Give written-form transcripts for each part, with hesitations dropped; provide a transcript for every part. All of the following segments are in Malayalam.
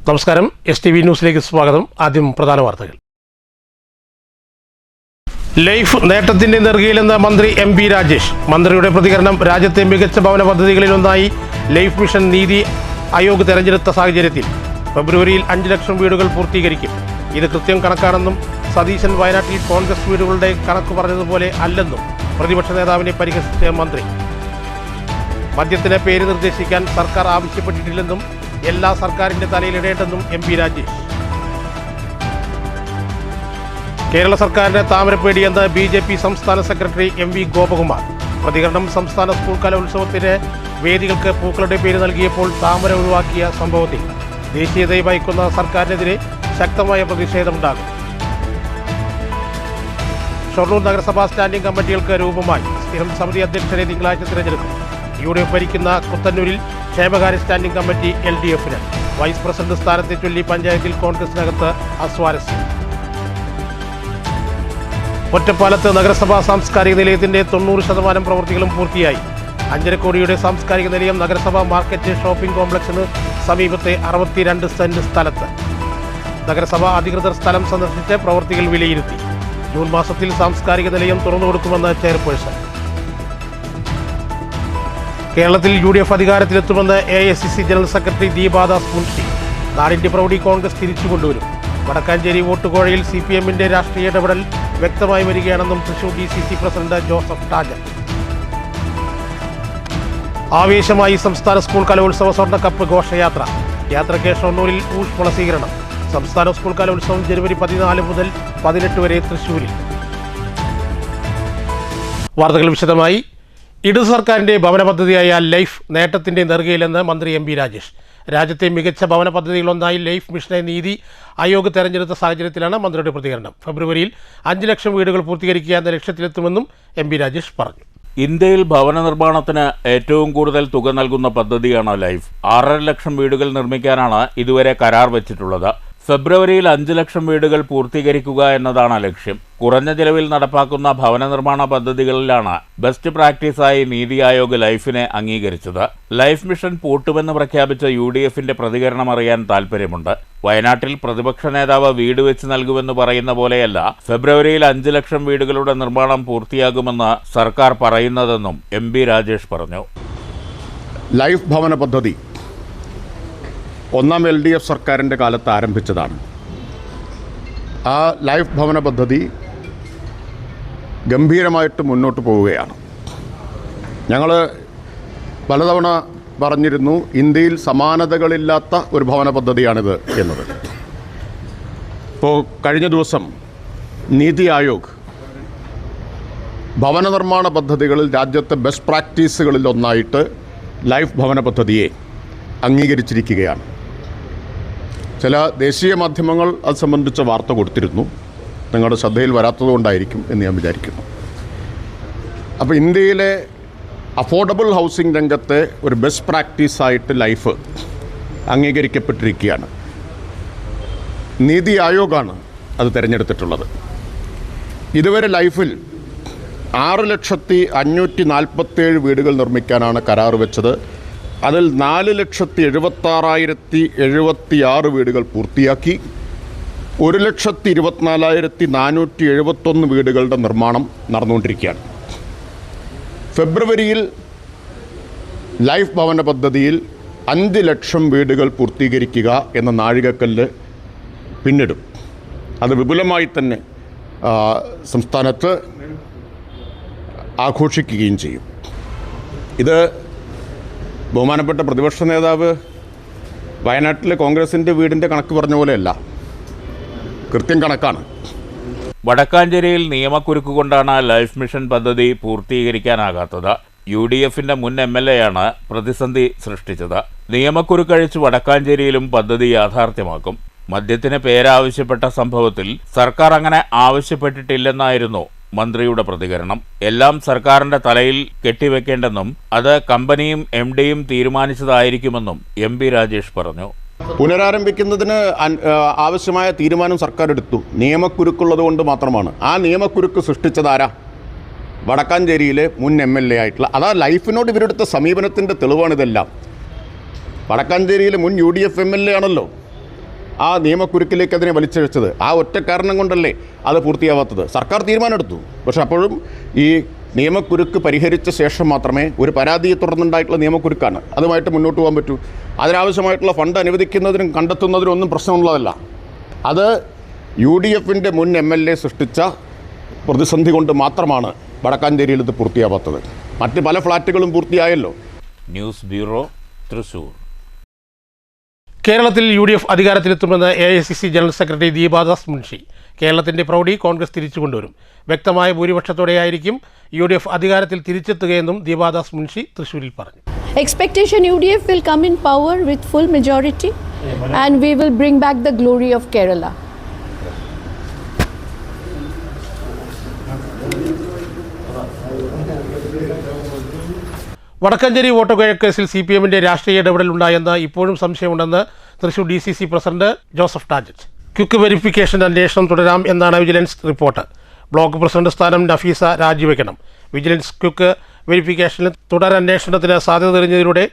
നമസ്കാരം, STV ന്യൂസിലേക്ക് സ്വാഗതം. ആദ്യം പ്രധാന വാർത്തകൾ. ലൈഫ് നേട്ടത്തിന്റെ നെറുകയിലെന്ന മന്ത്രി MP രാജേഷ്. മന്ത്രിയുടെ പ്രതികരണം. രാജ്യത്തെ മികച്ച ഭവന പദ്ധതികളിലൊന്നായി ലൈഫ് മിഷൻ നീതി ആയോഗ് തെരഞ്ഞെടുത്ത സാഹചര്യത്തിൽ ഫെബ്രുവരിയിൽ 5 ലക്ഷം വീടുകൾ പൂർത്തീകരിക്കും. ഇത് കൃത്യം കണക്കാണെന്നും സതീശൻ വയനാട്ടിൽ കോൺഗ്രസ് വീടുകളുടെ കണക്ക് പറഞ്ഞതുപോലെ അല്ലെന്നും പ്രതിപക്ഷ നേതാവിനെ പരിഹസിച്ച മന്ത്രി. മദ്യത്തിന് പേര് നിർദ്ദേശിക്കാൻ സർക്കാർ ആവശ്യപ്പെട്ടിട്ടില്ലെന്നും എല്ലാ സർക്കാരിന്റെ തലയിലിടേണ്ടെന്നും MP രാജേഷ്. കേരള സർക്കാരിന്റെ താമരപ്പേടിയെന്ന് BJP സംസ്ഥാന സെക്രട്ടറി MV ഗോപകുമാർ. പ്രതികരണം. സംസ്ഥാന സ്കൂൾ കലോത്സവത്തിന് വേദികൾക്ക് പൂക്കളുടെ പേര് നൽകിയപ്പോൾ താമര ഒഴിവാക്കിയ സംഭവത്തിൽ ദേശീയതയെ ഭയക്കുന്ന സർക്കാരിനെതിരെ ശക്തമായ പ്രതിഷേധമുണ്ടാകും. ഷൊർണൂർ നഗരസഭാ സ്റ്റാൻഡിംഗ് കമ്മിറ്റികൾക്ക് രൂപമായി. സ്ഥിരം സമിതി അധ്യക്ഷരെ തിങ്കളാഴ്ച തിരഞ്ഞെടുക്കും. UDF ഭരിക്കുന്ന കുത്തന്നൂരിൽ ക്ഷേമകാര്യ സ്റ്റാൻഡിംഗ് കമ്മിറ്റി LDF-ന്. വൈസ് പ്രസിഡന്റ് സ്ഥാനത്തെ ചൊല്ലി പഞ്ചായത്തിൽ കോൺഗ്രസിനകത്ത് അസ്വാരസ്യം. ഒറ്റപ്പാലത്ത് നഗരസഭാ സാംസ്കാരിക നിലയത്തിന്റെ 90% പ്രവൃത്തികളും പൂർത്തിയായി. 5.5 കോടിയുടെ സാംസ്കാരിക നിലയം നഗരസഭാ മാർക്കറ്റ് ഷോപ്പിംഗ് കോംപ്ലക്സിന് സമീപത്തെ 62 സെന്റ് സ്ഥലത്ത്. നഗരസഭാ അധികൃതർ സ്ഥലം സന്ദർശിച്ച് പ്രവൃത്തികൾ വിലയിരുത്തി. ജൂൺ മാസത്തിൽ സാംസ്കാരിക നിലയം തുറന്നുകൊടുക്കുമെന്ന് ചെയർപേഴ്സൺ. കേരളത്തിൽ UDF അധികാരത്തിലെത്തുമെന്ന് AICC general secretary Deepa Das Munshi. നാടിന്റെ പ്രൗഢി കോൺഗ്രസ് തിരിച്ചുകൊണ്ടുവരും. വടക്കാഞ്ചേരി വോട്ടുകോഴയിൽ CPM-ന്റെ രാഷ്ട്രീയ ഇടപെടൽ വ്യക്തമായി വരികയാണെന്നും തൃശൂർ DCC പ്രസിഡന്റ് ജോസഫ് ടാജൻ. ആവേശമായി സംസ്ഥാന സ്കൂൾ കലോത്സവ സ്വർണ്ണക്കപ്പ് ഘോഷയാത്ര. യാത്രയ്ക്ക് ഷൊർണൂരിൽ ഊഷ്മള സ്വീകരണം. സംസ്ഥാന സ്കൂൾ കലോത്സവം ജനുവരി 14 മുതൽ 18 വരെ തൃശൂരിൽ. വാർത്തകൾ വിശദമായി. ഇടതു സർക്കാരിന്റെ ഭവന പദ്ധതിയായ ലൈഫ് നേട്ടത്തിന്റെ നെറുകയിലെന്ന് മന്ത്രി MP രാജേഷ്. രാജ്യത്തെ മികച്ച ഭവന പദ്ധതികളൊന്നായി ലൈഫ് മിഷനെ നീതി ആയോഗ് തെരഞ്ഞെടുത്ത സാഹചര്യത്തിലാണ് മന്ത്രിയുടെ പ്രതികരണം. ഫെബ്രുവരിയിൽ 5 ലക്ഷം വീടുകൾ പൂർത്തീകരിക്കുക എന്ന ലക്ഷ്യത്തിലെത്തുമെന്നും MP രാജേഷ് പറഞ്ഞു. ഇന്ത്യയിൽ ഭവന നിർമ്മാണത്തിന് ഏറ്റവും കൂടുതൽ തുക നൽകുന്ന പദ്ധതിയാണ് ലൈഫ്. 6.5 ലക്ഷം വീടുകൾ നിർമ്മിക്കാനാണ് ഇതുവരെ കരാർ വെച്ചിട്ടുള്ളത്. ഫെബ്രുവരിയിൽ 5 ലക്ഷം വീടുകൾ പൂർത്തീകരിക്കുക എന്നതാണ് ലക്ഷ്യം. കുറഞ്ഞ ചെലവിൽ നടപ്പാക്കുന്ന ഭവന നിർമ്മാണ പദ്ധതികളിലാണ് ബെസ്റ്റ് പ്രാക്ടീസായി നീതി ആയോഗ് ലൈഫിനെ അംഗീകരിച്ചത്. ലൈഫ് മിഷൻ പൂട്ടുമെന്ന് പ്രഖ്യാപിച്ച UDF-ന്റെ പ്രതികരണം അറിയാൻ താൽപ്പര്യമുണ്ട്. വയനാട്ടിൽ പ്രതിപക്ഷ നേതാവ് വീട് വെച്ച് നൽകുമെന്ന് പറയുന്ന പോലെയല്ല ഫെബ്രുവരിയിൽ 5 ലക്ഷം വീടുകളുടെ നിർമ്മാണം പൂർത്തിയാകുമെന്ന് സർക്കാർ പറയുന്നതെന്നും MP രാജേഷ് പറഞ്ഞു. ലൈഫ് ഭവന പദ്ധതി ഒന്നാം LDF സർക്കാരിൻ്റെ കാലത്ത് ആരംഭിച്ചതാണ്. ആ ലൈഫ് ഭവന പദ്ധതി ഗംഭീരമായിട്ട് മുന്നോട്ട് പോവുകയാണ്. ഞങ്ങൾ പലതവണ പറഞ്ഞിരുന്നു ഇന്ത്യയിൽ സമാനതകളില്ലാത്ത ഒരു ഭവന പദ്ധതിയാണിത് എന്നത്. ഇപ്പോൾ കഴിഞ്ഞ ദിവസം നീതി ആയോഗ് ഭവന നിർമ്മാണ പദ്ധതികളിൽ രാജ്യത്തെ ബെസ്റ്റ് പ്രാക്ടീസുകളിൽ ഒന്നായിട്ട് ലൈഫ് ഭവന പദ്ധതിയെ അംഗീകരിച്ചിരിക്കുകയാണ്. ചില ദേശീയ മാധ്യമങ്ങൾ അത് സംബന്ധിച്ച വാർത്ത കൊടുത്തിരുന്നു. നിങ്ങളുടെ ശ്രദ്ധയിൽ വരാത്തതുകൊണ്ടായിരിക്കും എന്ന് ഞാൻ വിചാരിക്കുന്നു. അപ്പോൾ ഇന്ത്യയിലെ അഫോർഡബിൾ ഹൗസിംഗ് രംഗത്തെ ഒരു ബെസ്റ്റ് പ്രാക്ടീസായിട്ട് ലൈഫ് അംഗീകരിക്കപ്പെട്ടിരിക്കുകയാണ്. നീതി ആയോഗാണ് അത് തിരഞ്ഞെടുത്തിട്ടുള്ളത്. ഇതുവരെ ലൈഫിൽ 6,547,000 വീടുകൾ നിർമ്മിക്കാനാണ് കരാർ വെച്ചത്. അതിൽ 4,76,076 വീടുകൾ പൂർത്തിയാക്കി. 1,24,471 വീടുകളുടെ നിർമ്മാണം നടന്നുകൊണ്ടിരിക്കുകയാണ്. ഫെബ്രുവരിയിൽ ലൈഫ് ഭവന പദ്ധതിയിൽ 5 ലക്ഷം വീടുകൾ പൂർത്തീകരിക്കുക എന്ന നാഴികക്കല്ല് പിന്നിടും. അത് വിപുലമായി തന്നെ സംസ്ഥാനത്ത് ആഘോഷിക്കുകയും ചെയ്യും. ഇത് ബഹുമാനപ്പെട്ട പ്രതിപക്ഷ നേതാവ് വയനാട്ടിലെ കോൺഗ്രസിൻ്റെ വീടിൻ്റെ കണക്ക് പറഞ്ഞ പോലെയല്ല, കൃത്യം കണക്കാണ്. വടക്കാഞ്ചേരിയിൽ നിയമക്കുരുക്ക് കൊണ്ടാണ് ലൈഫ് മിഷൻ പദ്ധതി പൂർത്തീകരിക്കാനാകാത്തത്. UDF-ന്റെ മുൻ MLA-യാണ് പ്രതിസന്ധി സൃഷ്ടിച്ചത്. നിയമക്കുരുക്കഴിച്ച് വടക്കാഞ്ചേരിയിലും പദ്ധതി യാഥാർത്ഥ്യമാക്കും. മദ്യത്തിന് പേരാവശ്യപ്പെട്ട സംഭവത്തിൽ സർക്കാർ അങ്ങനെ ആവശ്യപ്പെട്ടിട്ടില്ലെന്നായിരുന്നു മന്ത്രിയുടെ പ്രതികരണം. എല്ലാം സർക്കാരിന്റെ തലയിൽ കെട്ടിവെക്കേണ്ടെന്നും അത് കമ്പനിയും MD-യും തീരുമാനിച്ചതായിരിക്കുമെന്നും MP രാജേഷ് പറഞ്ഞു. പുനരാരംഭിക്കുന്നതിന് ആവശ്യമായ തീരുമാനം സർക്കാർ എടുത്തു. നിയമക്കുരുക്കുള്ളത് കൊണ്ട് മാത്രമാണ്. ആ നിയമക്കുരുക്ക് സൃഷ്ടിച്ചതാരാ? വടക്കാഞ്ചേരിയിലെ മുൻ MLA ആയിട്ടുള്ള. അതാ ലൈഫിനോട് ഇവരെടുത്ത സമീപനത്തിൻ്റെ തെളിവാണിതെല്ലാം. വടക്കാഞ്ചേരിയിലെ മുൻ UDF MLA ആണല്ലോ. ആ നിയമക്കുരുക്കിലേക്ക് അതിനെ വലിച്ചിഴച്ചത്. ആ ഒറ്റ കാരണം കൊണ്ടല്ലേ അത് പൂർത്തിയാവാത്തത്. സർക്കാർ തീരുമാനമെടുത്തു, പക്ഷെ അപ്പോഴും ഈ നിയമക്കുരുക്ക് പരിഹരിച്ച ശേഷം മാത്രമേ, ഒരു പരാതിയെ തുടർന്നുണ്ടായിട്ടുള്ള നിയമക്കുരുക്കാണ്, അതുമായിട്ട് മുന്നോട്ട് പോകാൻ പറ്റൂ. അതിനാവശ്യമായിട്ടുള്ള ഫണ്ട് അനുവദിക്കുന്നതിനും കണ്ടെത്തുന്നതിനും ഒന്നും പ്രശ്നമുള്ളതല്ല. അത് UDFൻ്റെ മുൻ MLA സൃഷ്ടിച്ച പ്രതിസന്ധി കൊണ്ട് മാത്രമാണ് വടക്കാഞ്ചേരിയിൽ ഇത് പൂർത്തിയാവാത്തത്. മറ്റ് പല ഫ്ലാറ്റുകളും പൂർത്തിയായല്ലോ. News bureau, Thrissur. കേരളത്തിൽ UDF അധികാരത്തിലെത്തുമെന്ന് AICC general secretary Deepa Das Munshi. കേരളത്തിൻ്റെ പ്രൗഢി കോൺഗ്രസ് തിരിച്ചു കൊണ്ടുവരും. വ്യക്തമായ ഭൂരിപക്ഷത്തോടെയായിരിക്കും UDF അധികാരത്തിൽ തിരിച്ചെത്തുകയെന്നും ദീപാദാസ് മുൻഷി തൃശ്ശൂരിൽ പറഞ്ഞു. Expectation UDF will come in power with full majority and we will bring back the glory of Kerala. Vadakkanchery vote കേസിൽ CPMൻ്റെ രാഷ്ട്രീയ ഇടപെടലുണ്ടായെന്ന് ഇപ്പോഴും സംശയമുണ്ടെന്ന് Thrissur DCC president Joseph Tajet. Quick verification അന്വേഷണം തുടരാം എന്നാണ് വിജിലൻസ് റിപ്പോർട്ട്. ബ്ലോക്ക് പ്രസിഡന്റ് സ്ഥാനം നഫീസ രാജിവെക്കണം. വിജിലൻസ് ക്വിക്ക് വെരിഫിക്കേഷനിൽ തുടരന്വേഷണത്തിന് സാധ്യത തെളിഞ്ഞതിലൂടെ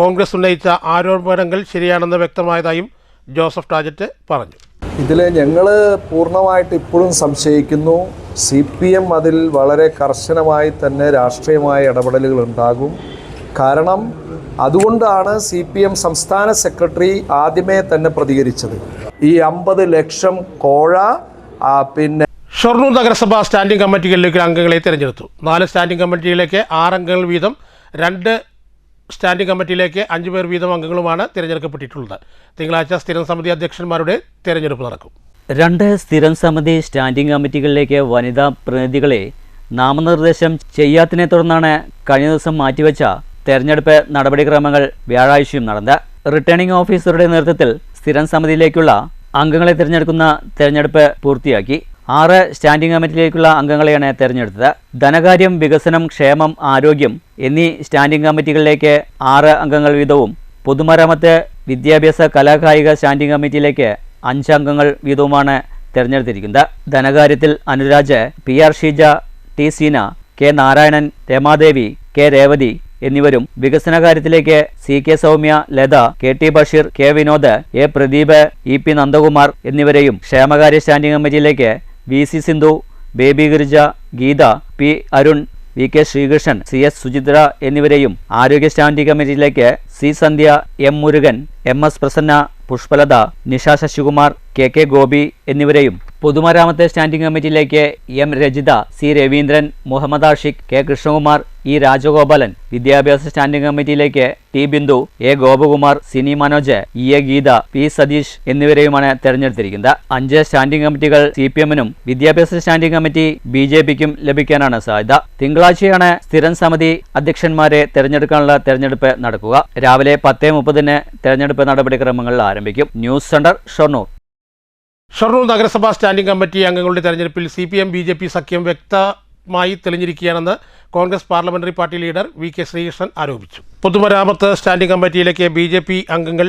കോൺഗ്രസ് ഉന്നയിച്ച ആരോപണങ്ങൾ ശരിയാണെന്ന് വ്യക്തമായതായും ജോസഫ് ടാജറ്റ് പറഞ്ഞു. ഇതിൽ ഞങ്ങൾ പൂർണ്ണമായിട്ട് ഇപ്പോഴും സംശയിക്കുന്നു. CPM അതിൽ വളരെ കർശനമായി തന്നെ രാഷ്ട്രീയമായ ഇടപെടലുകൾ ഉണ്ടാകും. കാരണം അതുകൊണ്ടാണ് CPM സംസ്ഥാന സെക്രട്ടറി ആദ്യമേ തന്നെ പ്രതികരിച്ചത്. ഈ 50 ലക്ഷം കോഴ പിന്നെ ഷൊർണൂർ നഗരസഭ സ്റ്റാൻഡിംഗ് കമ്മിറ്റികളിലേക്ക് അംഗങ്ങളെ തിരഞ്ഞെടുത്തു. 4 സ്റ്റാൻഡിംഗ് കമ്മിറ്റിയിലേക്ക് 6 അംഗങ്ങൾ വീതം, 2 സ്റ്റാൻഡിംഗ് കമ്മിറ്റിയിലേക്ക് 5 പേർ വീതം അംഗങ്ങളുമാണ് തിരഞ്ഞെടുക്കപ്പെട്ടിട്ടുള്ളത്. തിങ്കളാഴ്ച സ്ഥിരം സമിതി അധ്യക്ഷന്മാരുടെ തിരഞ്ഞെടുപ്പ് നടക്കും. 2 സ്ഥിരം സമിതി സ്റ്റാൻഡിംഗ് കമ്മിറ്റികളിലേക്ക് വനിതാ പ്രതിനിധികളെ നാമനിർദ്ദേശം ചെയ്യാത്തതിനെ തുടർന്നാണ് കഴിഞ്ഞ ദിവസം മാറ്റിവെച്ച തെരഞ്ഞെടുപ്പ് നടപടിക്രമങ്ങൾ വ്യാഴാഴ്ചയും നടന്നത്. റിട്ടേണിംഗ് ഓഫീസറുടെ നേതൃത്വത്തിൽ സ്ഥിരം സമിതിയിലേക്കുള്ള അംഗങ്ങളെ തിരഞ്ഞെടുക്കുന്ന തെരഞ്ഞെടുപ്പ് പൂർത്തിയാക്കി. 6 സ്റ്റാൻഡിംഗ് കമ്മിറ്റിയിലേക്കുള്ള അംഗങ്ങളെയാണ് തിരഞ്ഞെടുത്തത്. ധനകാര്യം, വികസനം, ക്ഷേമം, ആരോഗ്യം എന്നീ സ്റ്റാൻഡിംഗ് കമ്മിറ്റികളിലേക്ക് 6 അംഗങ്ങൾ വീതവും, പൊതുമരാമത്ത്, വിദ്യാഭ്യാസ, കലാകായിക സ്റ്റാൻഡിംഗ് കമ്മിറ്റിയിലേക്ക് 5 അംഗങ്ങൾ വീതവുമാണ് തിരഞ്ഞെടുത്തിരിക്കുന്നത്. ധനകാര്യത്തിൽ Anuraj, PR Sheeja, T Seena, K Narayanan, Ramadevi, K Revathi എന്നിവരും, വികസനകാര്യത്തിലേക്ക് CK Soumya, Latha, KT Basheer, K Vinod, A Pradeep, EP Nandakumar എന്നിവരെയും, ക്ഷേമകാര്യ സ്റ്റാൻഡിംഗ് കമ്മിറ്റിയിലേക്ക് VC Sindhu, Baby Girija, Geetha, P Arun, VK Sreekrishnan, CS Suchitra എന്നിവരെയും, ആരോഗ്യ സ്റ്റാൻഡിംഗ് കമ്മിറ്റിയിലേക്ക് C Sandhya, M Murukan, MS Prasanna, Pushpalatha, Nisha Sasikumar, KK Gopi എന്നിവരെയും, പൊതുമരാമത്ത് സ്റ്റാൻഡിംഗ് കമ്മിറ്റിയിലേക്ക് M Rajitha, C Raveendran, Muhammed Ashiq, K Krishnakumar, E Rajagopalan, വിദ്യാഭ്യാസ സ്റ്റാൻഡിംഗ് കമ്മിറ്റിയിലേക്ക് T Bindu, A Gopakumar, Sini Manoj, EA Geetha, P Satheesh എന്നിവരെയുമാണ് തെരഞ്ഞെടുത്തിരിക്കുന്നത്. 5 സ്റ്റാൻഡിംഗ് കമ്മിറ്റികൾ CPMനും വിദ്യാഭ്യാസ സ്റ്റാൻഡിംഗ് കമ്മിറ്റി BJPക്കും ലഭിക്കാനാണ് സാധ്യത. തിങ്കളാഴ്ചയാണ് സ്ഥിരം സമിതി അധ്യക്ഷന്മാരെ തെരഞ്ഞെടുക്കാനുള്ള തെരഞ്ഞെടുപ്പ് നടക്കുക. രാവിലെ 10:30 തെരഞ്ഞെടുപ്പ് നടപടിക്രമങ്ങൾ ആരംഭിക്കും. News centre, Shoranur. ഷൊർണൂർ നഗരസഭാ സ്റ്റാൻഡിംഗ് കമ്മിറ്റി അംഗങ്ങളുടെ തെരഞ്ഞെടുപ്പിൽ CPM BJP സഖ്യം വ്യക്തമായി തെളിഞ്ഞിരിക്കുകയാണെന്ന് Congress parliamentary party leader VK Sreekrishnan ആരോപിച്ചു. പൊതുമരാമത്ത് സ്റ്റാൻഡിംഗ് കമ്മിറ്റിയിലേക്ക് BJP അംഗങ്ങൾ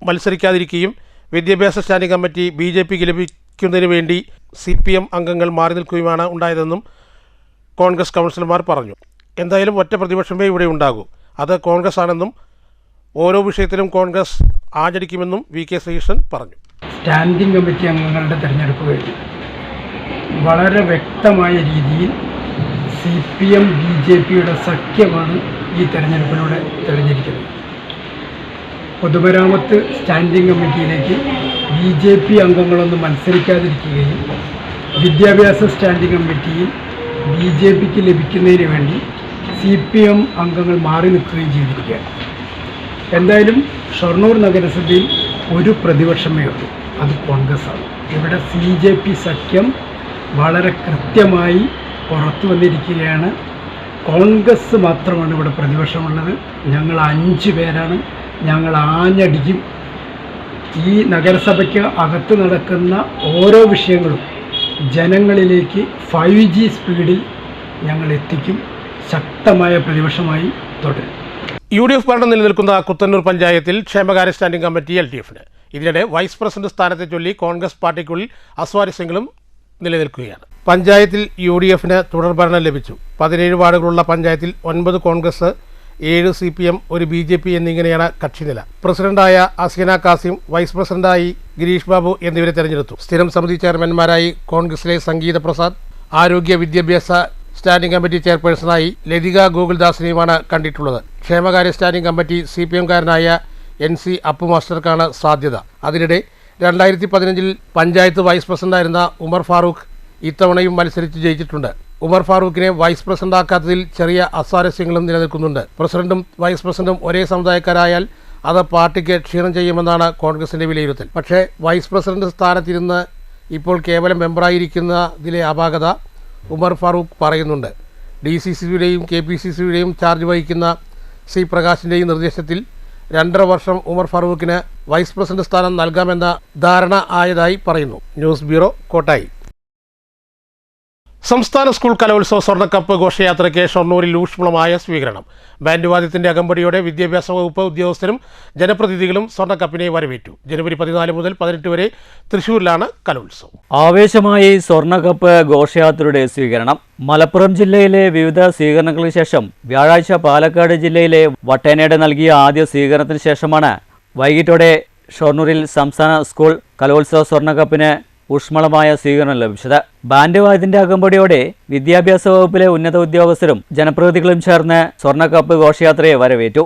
മത്സരിക്കാതിരിക്കുകയും വിദ്യാഭ്യാസ സ്റ്റാൻഡിംഗ് കമ്മിറ്റി BJPക്ക് ലഭിക്കുന്നതിന് വേണ്ടി CPM അംഗങ്ങൾ മാറി നിൽക്കുകയുമാണ് ഉണ്ടായതെന്നും കോൺഗ്രസ് കൗൺസിലർമാർ പറഞ്ഞു. എന്തായാലും ഒറ്റ പ്രതിപക്ഷമേ ഇവിടെ ഉണ്ടാകൂ, അത് കോൺഗ്രസ് ആണെന്നും ഓരോ വിഷയത്തിലും കോൺഗ്രസ് ആചരിക്കുമെന്നും VK ശ്രീകൃഷ്ണൻ പറഞ്ഞു. സ്റ്റാൻഡിംഗ് കമ്മിറ്റി അംഗങ്ങളുടെ തിരഞ്ഞെടുപ്പ് കഴിഞ്ഞു. വളരെ വ്യക്തമായ രീതിയിൽ CPM BJPയുടെ സഖ്യമാണ് ഈ തെരഞ്ഞെടുപ്പിലൂടെ തെളിഞ്ഞിരിക്കുന്നത്. പൊതുമരാമത്ത് സ്റ്റാൻഡിംഗ് കമ്മിറ്റിയിലേക്ക് BJP അംഗങ്ങളൊന്നും മത്സരിക്കാതിരിക്കുകയും വിദ്യാഭ്യാസ സ്റ്റാൻഡിംഗ് കമ്മിറ്റിയിൽ BJPക്ക് ലഭിക്കുന്നതിന് വേണ്ടി CPM അംഗങ്ങൾ മാറി നിൽക്കുകയും ചെയ്തിരിക്കുകയാണ്. എന്തായാലും ഷൊർണൂർ നഗരസഭയിൽ ഒരു പ്രതിപക്ഷമേ ഉള്ളൂ, അത് കോൺഗ്രസ്സാണ്. ഇവിടെ CJP സഖ്യം വളരെ കൃത്യമായി പുറത്തു വന്നിരിക്കുകയാണ്. കോൺഗ്രസ് മാത്രമാണ് ഇവിടെ പ്രതിപക്ഷമുള്ളത്. ഞങ്ങൾ 5 പേരാണ്. ഞങ്ങൾ ആഞ്ഞടിക്കും. ഈ നഗരസഭയ്ക്ക് അകത്ത് നടക്കുന്ന ഓരോ വിഷയങ്ങളും ജനങ്ങളിലേക്ക് 5G സ്പീഡിൽ ഞങ്ങൾ എത്തിക്കും. ശക്തമായ പ്രതിപക്ഷമായി തുടരും. UDF ഭരണം നിലനിൽക്കുന്ന കുത്തന്നൂർ പഞ്ചായത്തിൽ ക്ഷേമകാര്യ സ്റ്റാൻഡിംഗ് കമ്മിറ്റി LDFന്. ഇതിനിടെ വൈസ് പ്രസിഡന്റ് സ്ഥാനത്തെ ചൊല്ലി കോൺഗ്രസ് പാർട്ടിക്കുള്ളിൽ അസ്വാരസ്യങ്ങളും നിലനിൽക്കുകയാണ്. പഞ്ചായത്തിൽ UDFന് തുടർഭരണം ലഭിച്ചു. 17 വാർഡുകളുള്ള പഞ്ചായത്തിൽ 9 കോൺഗ്രസ്, 7 CPM, ഒരു BJP എന്നിങ്ങനെയാണ് കക്ഷിനില. പ്രസിഡന്റായ അസീന കാസിം, വൈസ് പ്രസിഡന്റായി ഗിരീഷ് ബാബു എന്നിവരെ തെരഞ്ഞെടുത്തു. സ്ഥിരം സമിതി ചെയർമാൻമാരായി കോൺഗ്രസിലെ സംഗീത പ്രസാദ്, ആരോഗ്യ വിദ്യാഭ്യാസ സ്റ്റാൻഡിംഗ് കമ്മിറ്റി ചെയർപേഴ്സണായി ലതിക ഗോകുൽദാസിനെയുമാണ് കണ്ടിട്ടുള്ളത്. ക്ഷേമകാര്യ സ്റ്റാൻഡിംഗ് കമ്മിറ്റി CPM-കാരനായ NC അപ്പു മാസ്റ്റർക്കാണ് സാധ്യത. അതിനിടെ 2015 പഞ്ചായത്ത് വൈസ് പ്രസിഡന്റായിരുന്ന ഉമർ ഫാറൂഖ് ഇത്തവണയും മത്സരിച്ച് ജയിച്ചിട്ടുണ്ട്. ഉമർ ഫാറൂഖിനെ വൈസ് പ്രസിഡന്റാക്കാത്തതിൽ ചെറിയ അസ്വാരസ്യങ്ങളും നിലനിൽക്കുന്നുണ്ട്. പ്രസിഡന്റും വൈസ് പ്രസിഡന്റും ഒരേ സമുദായക്കാരായാൽ അത് പാർട്ടിക്ക് ക്ഷീണം ചെയ്യുമെന്നാണ് കോൺഗ്രസിന്റെ വിലയിരുത്തൽ. പക്ഷേ വൈസ് പ്രസിഡന്റ് സ്ഥാനത്തിരുന്ന് ഇപ്പോൾ കേവലം മെമ്പറായിരിക്കുന്നതിലെ അപാകത ഉമർ ഫാറൂഖ് പറയുന്നുണ്ട്. DCCയുടെയും KPCCയുടെയും ചാർജ് വഹിക്കുന്ന C പ്രകാശിൻ്റെയും നിർദ്ദേശത്തിൽ 2.5 വർഷം ഉമർ ഫാറൂഖിന് വൈസ് പ്രസിഡന്റ് സ്ഥാനം നൽകാമെന്ന ധാരണ ആയതായി പറയുന്നു. News bureau, Kottayi. സംസ്ഥാന സ്കൂൾ കലോത്സവ സ്വർണ്ണക്കപ്പ് ഘോഷയാത്രയ്ക്ക് ഷൊർണൂരിൽ ഊഷ്മളമായ സ്വീകരണം. ബാൻഡ് വാദ്യത്തിന്റെ അകമ്പടിയോടെ വിദ്യാഭ്യാസ വകുപ്പ് ഉദ്യോഗസ്ഥരും ജനപ്രതിനിധികളും സ്വർണ്ണക്കപ്പിനെ വരവേറ്റു. ജനുവരി 14 മുതൽ 18 വരെ തൃശൂരിലാണ് കലോത്സവം. ആവേശമായി സ്വർണ്ണക്കപ്പ് ഘോഷയാത്രയുടെ സ്വീകരണം. മലപ്പുറം ജില്ലയിലെ വിവിധ സ്വീകരണങ്ങൾക്ക് ശേഷം വ്യാഴാഴ്ച പാലക്കാട് ജില്ലയിലെ വട്ടേനയുടെ നൽകിയ ആദ്യ സ്വീകരണത്തിന് ശേഷമാണ് വൈകിട്ടോടെ ഷൊർണൂരിൽ സംസ്ഥാന സ്കൂൾ കലോത്സവ സ്വർണ്ണക്കപ്പിന് ഊഷ്മളമായ സ്വീകരണം ലഭിച്ചത്. ബാൻഡ് വാദ്യത്തിന്റെ അകമ്പടിയോടെ വിദ്യാഭ്യാസ വകുപ്പിലെ ഉന്നത ഉദ്യോഗസ്ഥരും ജനപ്രതിനിധികളും ചേർന്ന് സ്വർണ്ണക്കപ്പ് ഘോഷയാത്രയെ വരവേറ്റു.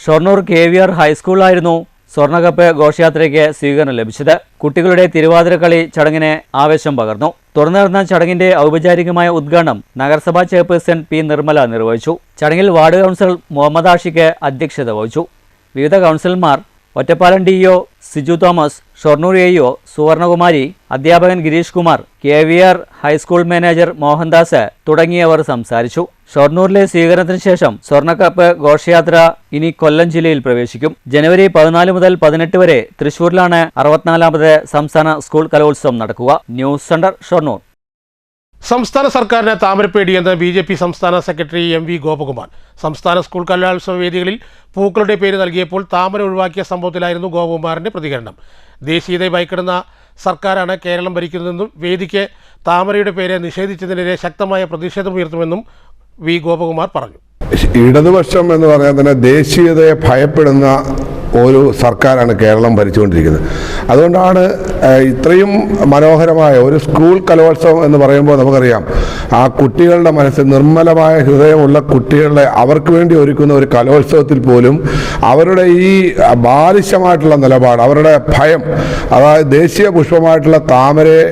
ഷൊർണൂർ KVR ഹൈസ്കൂളിലായിരുന്നു സ്വർണ്ണക്കപ്പ് ഘോഷയാത്രയ്ക്ക് സ്വീകരണം ലഭിച്ചത്. കുട്ടികളുടെ തിരുവാതിരക്കളി ചടങ്ങിന് ആവേശം പകർന്നു. തുടർന്ന് നടന്ന ചടങ്ങിന്റെ ഔപചാരികമായ ഉദ്ഘാടനം നഗരസഭാ ചെയർപേഴ്സൺ P. നിർമ്മല നിർവഹിച്ചു. ചടങ്ങിൽ വാർഡ് കൗൺസിലർ മുഹമ്മദ് ആഷിഖ് അധ്യക്ഷത വഹിച്ചു. വിവിധ കൗൺസിലർമാർ ഒറ്റപ്പാലം DO സിജു തോമസ്, ഷൊർണൂർ AO സുവർണകുമാരി, അധ്യാപകൻ Gireesh Kumar, KVR high school manager Mohandas തുടങ്ങിയവർ സംസാരിച്ചു. ഷൊർണൂരിലെ സ്വീകരണത്തിന് ശേഷം സ്വർണ്ണക്കപ്പ് ഘോഷയാത്ര ഇനി കൊല്ലം ജില്ലയിൽ പ്രവേശിക്കും. ജനുവരി 14 മുതൽ 18 വരെ തൃശൂരിലാണ് 64ാമത് സംസ്ഥാന സ്കൂൾ കലോത്സവം നടക്കുക. News centre, Shoranur. സംസ്ഥാന സർക്കാരിന് താമരപ്പേടിയെന്ന് BJP സംസ്ഥാന സെക്രട്ടറി MV ഗോപകുമാർ. സംസ്ഥാന സ്കൂൾ കലോത്സവ വേദികളിൽ പൂക്കളുടെ പേര് നൽകിയപ്പോൾ താമര ഒഴിവാക്കിയ സംഭവത്തിലായിരുന്നു ഗോപകുമാറിന്റെ പ്രതികരണം. ദേശീയതയെ ഭയപ്പെടുന്ന സർക്കാരാണ് കേരളം ഭരിക്കുന്നതെന്നും വേദിക്ക് താമരയുടെ പേര് നിഷേധിച്ചതിനെതിരെ ശക്തമായ പ്രതിഷേധമുയർത്തുമെന്നും V. ഗോപകുമാർ പറഞ്ഞു. ഇടതുപക്ഷം എന്ന് പറയാൻ തന്നെ ദേശീയതയെ ഭയപ്പെടുന്ന ഒരു സർക്കാരാണ് കേരളം ഭരിച്ചുകൊണ്ടിരിക്കുന്നത്. അതുകൊണ്ടാണ് ഇത്രയും മനോഹരമായ ഒരു സ്കൂൾ കലോത്സവം എന്ന് പറയുമ്പോൾ നമുക്കറിയാം ആ കുട്ടികളുടെ മനസ്സിൽ നിർമ്മലമായ ഹൃദയമുള്ള കുട്ടികളെ അവർക്ക് വേണ്ടി ഒരുക്കുന്ന ഒരു കലോത്സവത്തിൽ പോലും അവരുടെ ഈ ബാലിശമായിട്ടുള്ള നിലപാട്, അവരുടെ ഭയം, അതായത് ദേശീയ പുഷ്പമായിട്ടുള്ള താമരയെ,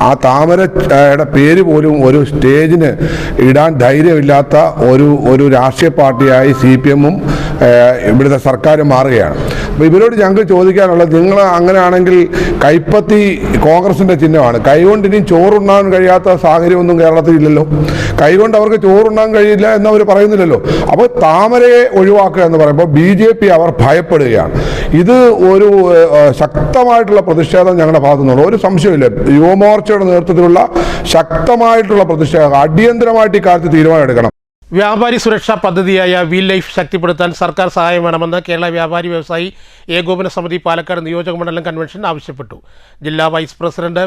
ആ താമരയുടെ പേര് പോലും ഒരു സ്റ്റേജിന് ഇടാൻ ധൈര്യമില്ലാത്ത ഒരു രാഷ്ട്രീയ പാർട്ടിയായി CPM-ഉം ഇവിടുത്തെ സർക്കാരും മാറുകയാണ്. അപ്പോൾ ഇവരോട് ഞങ്ങൾക്ക് ചോദിക്കാനുള്ളത്, നിങ്ങൾ അങ്ങനെയാണെങ്കിൽ കൈപ്പത്തി കോൺഗ്രസിൻ്റെ ചിഹ്നമാണ്. കൈകൊണ്ട് ഇനിയും ചോറുണ്ണാൻ കഴിയാത്ത സാഹചര്യമൊന്നും കേരളത്തിൽ ഇല്ലല്ലോ. കൈകൊണ്ട് അവർക്ക് ചോറുണ്ണാൻ കഴിയില്ല എന്നവർ പറയുന്നില്ലല്ലോ. അപ്പോൾ താമരയെ ഒഴിവാക്കുക എന്ന് പറയുമ്പോൾ BJP അവർ ഭയപ്പെടുകയാണ്. ഇത് ഒരു ശക്തമായിട്ടുള്ള പ്രതിഷേധം ഞങ്ങളുടെ ഭാഗത്തു നിന്നുള്ള ഒരു സംശയമില്ല. യുവമോർച്ചയുടെ നേതൃത്വത്തിലുള്ള ശക്തമായിട്ടുള്ള പ്രതിഷേധം അടിയന്തരമായിട്ട് ഇക്കാര്യത്തിൽ തീരുമാനമെടുക്കണം. വ്യാപാരി സുരക്ഷാ പദ്ധതിയായ വീൽ ലൈഫ് ശക്തിപ്പെടുത്താൻ സർക്കാർ സഹായം വേണമെന്ന് കേരള വ്യാപാരി വ്യവസായി ഏകോപന സമിതി പാലക്കാട് നിയോജക മണ്ഡലം കൺവെൻഷൻ ആവശ്യപ്പെട്ടു. ജില്ലാ vice president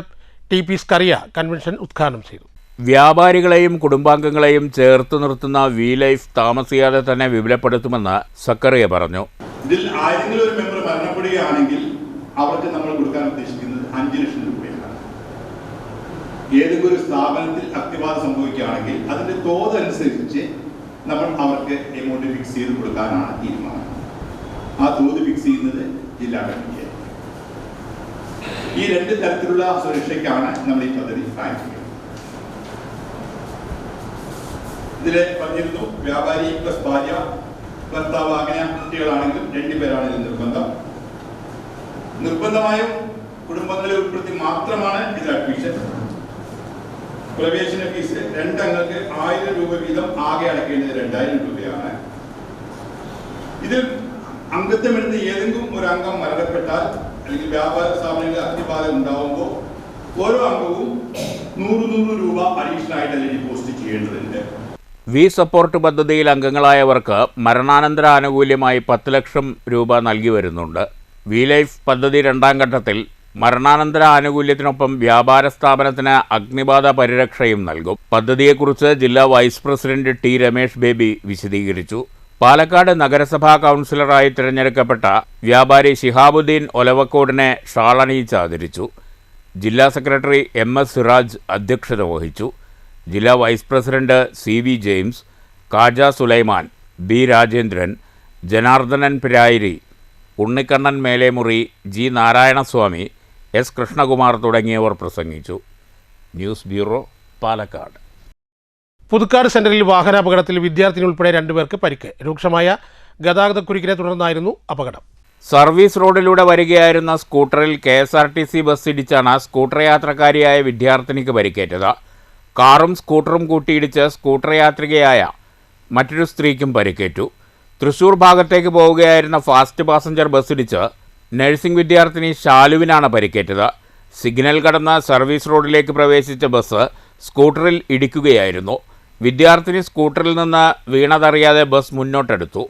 TP Scaria convention ഉദ്ഘാടനം ചെയ്തു. വ്യാപാരികളെയും കുടുംബാംഗങ്ങളെയും ചേർത്ത് നിർത്തുന്ന വി ലൈഫ് താമസിയാതെ തന്നെ വിപുലപ്പെടുത്തുമെന്ന് സക്കറിയ പറഞ്ഞു. ഇതിൽ ആരെങ്കിലും ഒരു മെമ്പർ മരണപ്പെടുകയാണെങ്കിൽ അവർക്ക് നമ്മൾ കൊടുക്കാൻ ഉദ്ദേശിക്കുന്നത് 5 ലക്ഷം രൂപയാണ്. ഏതെങ്കിലും ഒരു സ്ഥാപനത്തിൽ അഗ്നിബാധ സംഭവിക്കുകയാണെങ്കിൽ അതിന്റെ തോത് അനുസരിച്ച് നമ്മൾ അവർക്ക് എമൗണ്ട് ഫിക്സ് ചെയ്ത് കൊടുക്കാനാണ് തീരുമാനം. ആ തോത് ഫിക്സ് ചെയ്യുന്നത് ജില്ലാ കമ്മിറ്റിയാണ്. ഈ 2 തരത്തിലുള്ള സുരക്ഷയ്ക്കാണ് നമ്മൾ ഈ പദ്ധതി പ്ലാൻ ചെയ്യുന്നത്. ഇതിലെ പറഞ്ഞിരുന്നു, വ്യാപാരി പ്ലസ് ഭാര്യ, ഭർത്താവ്, അങ്ങനെ കുട്ടികളാണെങ്കിലും 2 പേരാണെങ്കിലും നിർബന്ധമായും കുടുംബങ്ങളെ ഉൾപ്പെടുത്തി മാത്രമാണ് ഇതിൽ അഡ്മിഷൻ. പ്രവേശന ഫീസ് 2 അംഗങ്ങൾക്ക് 1000 രൂപ വീതം ആകെ അടയ്ക്കേണ്ടത് 2000 രൂപയാണ്. ഇതിൽ അംഗത്വമെടുത്ത് ഏതെങ്കിലും ഒരു അംഗം മരണപ്പെട്ടാൽ അല്ലെങ്കിൽ വ്യാപാര സ്ഥാപനങ്ങളിൽ അഗ്നിബാധ ഉണ്ടാവുമ്പോൾ ഓരോ അംഗവും 100 രൂപ അഡീഷണൽ ആയിട്ട് അതിൽ ഡിപ്പോസിറ്റ് ചെയ്യേണ്ടതുണ്ട്. വി സപ്പോർട്ട് പദ്ധതിയിൽ അംഗങ്ങളായവർക്ക് മരണാനന്തര ആനുകൂല്യമായി 10 ലക്ഷം രൂപ നൽകി വരുന്നുണ്ട്. വി ലൈഫ് പദ്ധതി രണ്ടാം ഘട്ടത്തിൽ മരണാനന്തര ആനുകൂല്യത്തിനൊപ്പം വ്യാപാര സ്ഥാപനത്തിന് അഗ്നിബാധ പരിരക്ഷയും നൽകും. പദ്ധതിയെക്കുറിച്ച് ജില്ലാ vice president T Ramesh Baby വിശദീകരിച്ചു. പാലക്കാട് നഗരസഭാ കൗൺസിലറായി തിരഞ്ഞെടുക്കപ്പെട്ട വ്യാപാരി ശിഹാബുദ്ദീൻ ഒലവക്കോടിനെ ഷാളണിയിച്ച് ആദരിച്ചു. ജില്ലാ സെക്രട്ടറി MS സിറാജ് അധ്യക്ഷത വഹിച്ചു. ജില്ലാ vice president CV James, Kaja Sulaiman, B Rajendran, Janardhanan Pirayiri, Unnikannan Melemuri, G Narayanaswamy, S Krishnakumar തുടങ്ങിയവർ പ്രസംഗിച്ചു. News bureau, Palakkad. പുതുക്കാട് സെന്ററിൽ വാഹനാപകടത്തിൽ വിദ്യാർത്ഥിനി ഉൾപ്പെടെ 2 പേർക്ക് പരിക്ക്. രൂക്ഷമായ ഗതാഗതക്കുരുക്കിനെ തുടർന്നായിരുന്നു അപകടം. സർവീസ് റോഡിലൂടെ വരികയായിരുന്ന സ്കൂട്ടറിൽ KSRTC ബസ് ഇടിച്ചാണ് സ്കൂട്ടർ യാത്രക്കാരിയായ വിദ്യാർത്ഥിനിക്ക് പരിക്കേറ്റത്. കാറും സ്കൂട്ടറും കൂട്ടിയിടിച്ച് സ്കൂട്ടർ യാത്രികയായ മറ്റൊരു സ്ത്രീക്കും പരിക്കേറ്റു. തൃശൂർ ഭാഗത്തേക്ക് പോവുകയായിരുന്ന ഫാസ്റ്റ് പാസഞ്ചർ ബസ് ഇടിച്ച് നഴ്സിംഗ് വിദ്യാർത്ഥിനി ഷാലുവിനാണ് പരിക്കേറ്റത്. സിഗ്നൽ കടന്ന് സർവീസ് റോഡിലേക്ക് പ്രവേശിച്ച ബസ് സ്കൂട്ടറിൽ ഇടിക്കുകയായിരുന്നു. വിദ്യാർത്ഥിനി സ്കൂട്ടറിൽ നിന്ന് വീണതറിയാതെ ബസ് മുന്നോട്ടെടുത്തു.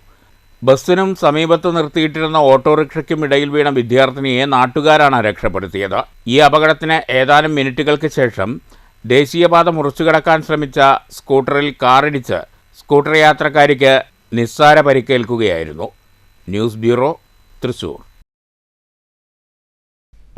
ബസ്സിനും സമീപത്ത് നിർത്തിയിട്ടിരുന്ന ഓട്ടോറിക്ഷയ്ക്കും ഇടയിൽ വീണ വിദ്യാർത്ഥിനിയെ നാട്ടുകാരാണ് രക്ഷപ്പെടുത്തിയത്. ഈ അപകടത്തിന് ഏതാനും മിനിറ്റുകൾക്ക് ശേഷം ദേശീയപാത മുറിച്ചുകടക്കാൻ ശ്രമിച്ച സ്കൂട്ടറിൽ കാറിടിച്ച് സ്കൂട്ടർ യാത്രക്കാരിക്ക് നിസ്സാര പരിക്കേൽക്കുകയായിരുന്നു. News bureau, Thrissur.